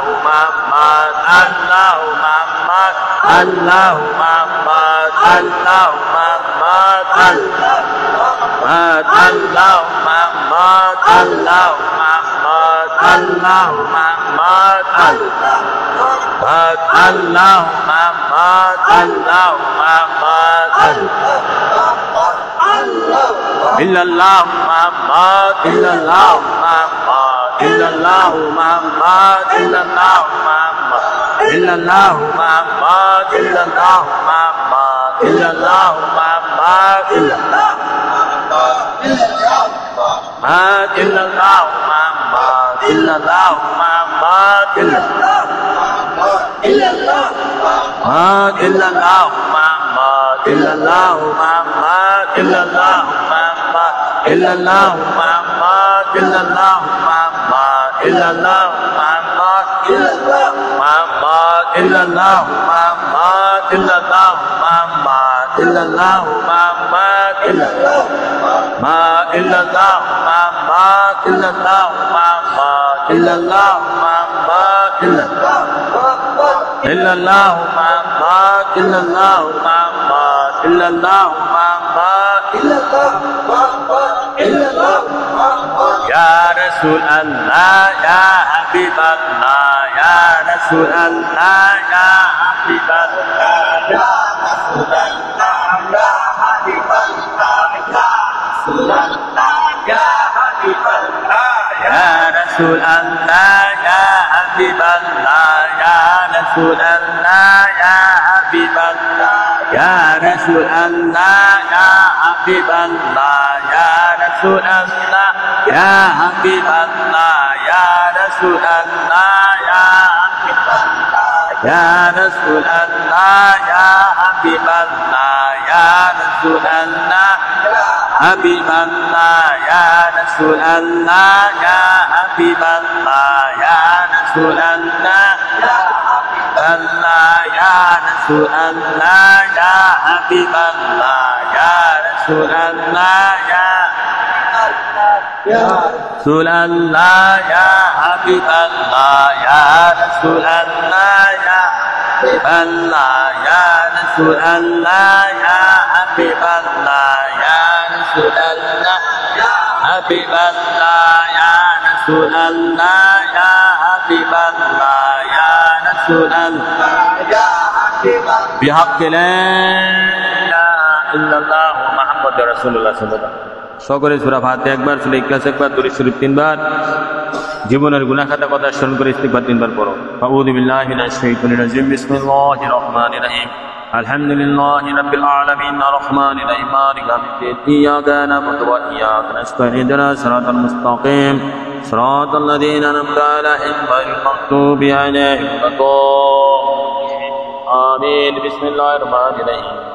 محمد الله محمد محمد الله محمد الله محمد الله محمد الله محمد الله محمد الله محمد الله محمد الله محمد الله محمد الله محمد إلا الله محمد إلا الله محمد إلا الله محمد إلا الله محمد إلا الله محمد إلا الله محمد إلا الله محمد إلا الله illallah Muhammad illallah Muhammad illallah Muhammad illallah Muhammad illallah Muhammad illallah Muhammad illallah Muhammad illallah Muhammad illallah Muhammad illallah Muhammad illallah Muhammad illallah Muhammad illallah Muhammad illallah ma illallah Muhammad illallah Muhammad illallah Muhammad illallah illallah Muhammad illallah Muhammad illallah Muhammad illallah Muhammad illallah Muhammad ya Rasulullah ya Habiballah ya Rasulullah ya Habiballah ya Rasulullah ya Habiballah ya Rasulullah ya Habiballah ya Rasulullah ya Habiballah ya Rasulullah ya Habiballah ya Rasulullah ya Habiballah ya Rasulullah ya Habiballah ya Rasulullah ya Habiballah ya Rasulullah ya Habiballah ya Rasulullah Habiballah ya Rasulullah ya Habiballah ya Rasulullah Habiballah ya Rasulullah ya Habiballah ya Rasulullah ya Rasulullah ya Habiballah ya Rasulullah ya Habiballah ya Rasulullah ya Habiballah ya Rasulullah Habiballah ya Rasulullah ya Habiballah ya Rasulullah ya Habiballah بحق لا إله إلا الله محمد رسول الله صلى الله عليه وسلم সকলে সূরা ফাতিহা একবার সূরা ইখলাস একবার দরুদ শরীফ তিনবার জীবনের গুনাহ খাতা কথা স্মরণ করে ইস্তিগফার তিনবার পড়ো আউযু বিল্লাহি মিনাশ শাইতানির রাজিম বিসমিল্লাহির রহমানির রহিম আলহামদুলিল্লাহি রাব্বিল আলামিন আর রহমানির রহিম মালিকি ইয়াউমিদ্দিন ইয়াকা না'বুদু ওয়া ইয়াকা নাস্তাঈন ইহদিনাস সিরাতাল মুস্তাকিম সিরাতাল লাযীনা আন'আমতা আলাইহিম গায়রিল মাগদুবি আলাইহিম ওয়ালাদ-দাল্লিন আমিন বিসমিল্লাহির রহমানির রহিম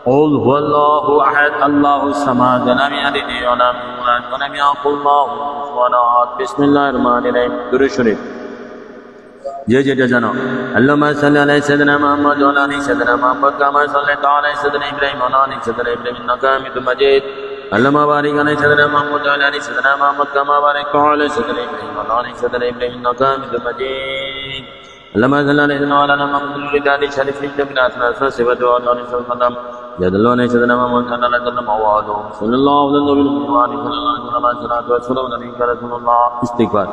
قل هو الله احد الله الصمد لم يلد ولم يولد ولم يكن له كفوا احد بسم الله الرحمن الرحيم درود شريف যে যেটা জানো আল্লাহুম্মা সাল্লি আলা সাইয়্যিদিনা মুহাম্মদ ওয়া আলা আলি সাইয়্যিদিনা মুহাম্মদ কামা সাল্লাইতা আলা সাইয়্যিদিনা ইব্রাহিম ওয়া আলা আলি সাইয়্যিদিনা ইব্রাহিম ইন্নাকা হামিদুম মাজিদ আল্লাহুম্মা বারিক আলা সাইয়্যিদিনা মুহাম্মদ ওয়া আলা আলি সাইয়্যিদিনা মুহাম্মদ কামা বারাকতা আলা সাইয়্যিদিনা ইব্রাহিম ওয়া আলা আলি সাইয়্যিদিনা ইব্রাহিম ইন্নাকা হামিদুম মাজিদ اللهم صل على سيدنا وعلى محمد الذي شرف في من اسماء صفات وعلى اله وسلم جد الله سيدنا محمد صلى الله عليه وسلم وعلى صلى الله عليه وسلم صلى الله عليه وسلم استغفار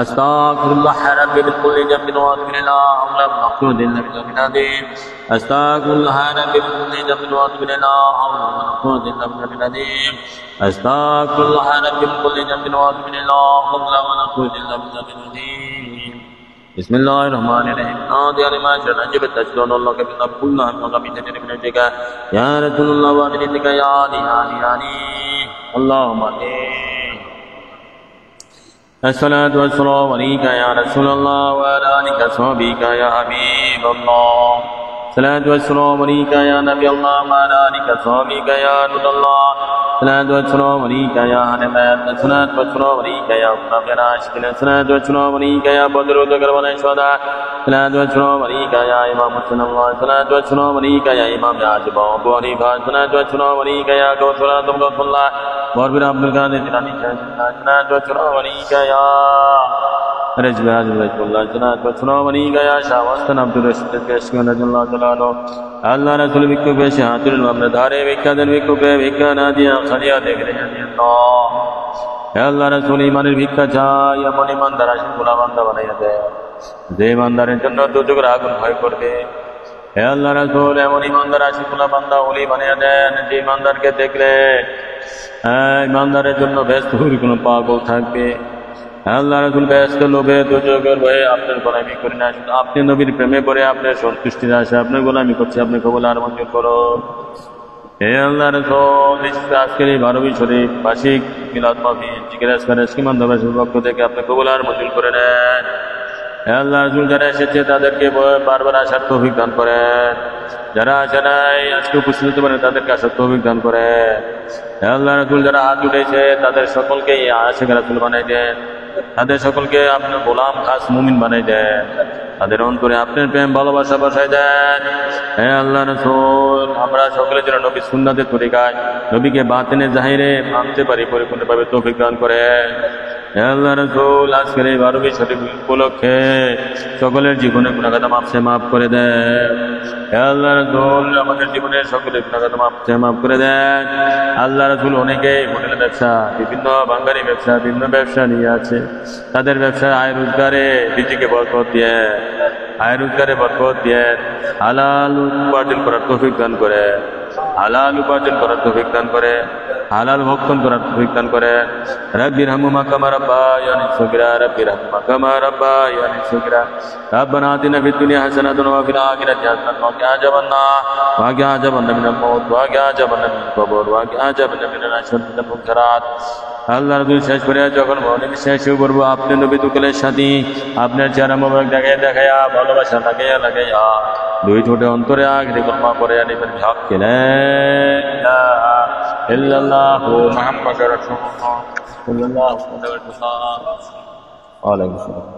استغفر الله ربي من كل ذنب واتوب الى حول ولا قوه الا بالله العظيم استغفر الله ربي من كل ذنب واتوب الى حول ولا قوه الا بالله العظيم استغفر الله ربي من كل ذنب واتوب الى حول ولا قوه الا بالله العظيم بسم الله الرحمن الرحيم نادي على ما شاء نجيب التجدون الله كبيرنا كلنا هم كبير جنب نجيك يا رسول الله وعليك يا علي علي علي اللهم آمين الصلاة والسلام عليك يا رسول الله وعلى آلك وصحبك يا حبيب الله الصلاة والسلام عليك يا نبي الله وعلى آلك وصحبك يا نور الله الصلاة والسلام عليك يا حنبات الصلاة والسلام عليك يا أبو راشدين الصلاة والسلام عليك يا بدر الكرم الشهداء الصلاة والسلام عليك يا إمام مسلم الله الصلاة والسلام عليك يا إمام يعقوب أبو حنيفة الصلاة والسلام عليك يا كوثر عبد الله واربر عبد القادر الجيلاني الصلاة والسلام عليك يا رجب هذا الله الصلاة والسلام عليك يا شاه واسطن عبد الرشيد الكشمي رضي الله تعالى عنه الله رسول بكو بشي حاضر الأمر داري بكادر بكو بكا ناديا خليا دغري الله يا الله رسول ইমানের ভিক্ষা চাই এমন ইমানদার আশিকুল বান্দা বানাইয়া দেয় যে ইমানদারের জন্য দুজকের আগুন ভয় করবে হে আল্লাহ রাসূল এমন ইমানদার আশিকুল বান্দা ওলি বানাইয়া দেন যে ইমানদারকে দেখলে ইমানদারের জন্য ব্যস্ত কোনো পাগল থাকবে আল্লাহ রাসূল ব্যস্ত লোভে দুজকের ভয়ে আপনার গোলামি করি না আপনি নবীর প্রেমে পড়ে আপনার সন্তুষ্টির আশা আপনার গোলামি করছে আপনি কবুল আর মঞ্জুর করো হে আল্লাহ রাসূল, আজকের এই 12 শরীফ বার্ষিক মিলাদ মাহফিল জিকির আজকার স্কিমান্দাবাসীর পক্ষ থেকে আপনি কবুল আর মঞ্জুর করে নেন। হে আল্লাহ রাসূল, যারা এসেছে তাদেরকে বারবার আসার তৌফিক দান করেন, যারা আসে নাই আজকে উপস্থিত হতে পারে তাদেরকে আসার তৌফিক দান করেন। হে আল্লাহ রাসূল, যারা হাত উঠেছে তাদের সকলকে আশিক রাসূল বানাই দেন, তাদের সকলকে আপনার গোলাম খাস মুমিন বানাই দেন, তাদের অন্তরে আপনার প্রেম ভালোবাসা বসায় দেন। হে আল্লাহ রাসূল, আমরা সকলে যেন নবী সুন্নাতের তরিকায় নবীকে বাতিনে জাহিরে মানতে পারি, পরিপূর্ণভাবে তৌফিক দান করেন। হে আল্লাহ রাসূল, আজকের এই 12 শরীফ উপলক্ষে সকলের জীবনের গুনাহ মাফ করে দেন। হে আল্লাহ রাসূল, আমাদের জীবনের সকলের গুনাহ মাফ করে দেন। আল্লাহ রাসূল, অনেকে হোটেল ব্যবসা, বিভিন্ন বাঙালি ব্যবসা, বিভিন্ন ব্যবসা নিয়ে আছে, তাদের ব্যবসায় আয় রোজগারে রিজিকে বরকত দিয়ে, আয় রোজগারে বরকত দিয়ে হালাল উপার্জন করার তৌফিক দান করে, হালাল উপার্জন করার তৌফিক দান করে, হালাল ভক্ষণ করার তৌফিক দান করে। রাব্বিরহামহুমা কামা রাব্বায়ানি সগীরা, রাব্বিরহামহুমা কামা রাব্বায়ানি সগীরা। রাব্বানা আতিনা ফিদ দুনিয়া হাসানাতান ওয়া ফিল আখিরাতি হাসানাতান ওয়া কিনা আযাবান্নার মিনাল মাউত ওয়া কিনা আযাবান্না মিনাল কবর ওয়া কিনা আযাবান্না মিনাল আশরাতিল মুনকারাত। আল্লাহ রাসূল, শেষ করে যখন মনে শেষ করবো, আপনি নবী তুকলের সাথী আপনার চেহারা মোবারক দেখাইয়া ভালোবাসা লাগাইয়া 2 ঠোঁটে অন্তরে আখরি কলমা পড়ে আনিবেন হক লা ইলাহা ইল্লাল্লাহু মুহাম্মাদুর রাসূলুল্লাহ সাল্লাল্লাহু আলাইহি ওয়াসাল্লাম। ওয়া আলাইকুম আসসালাম।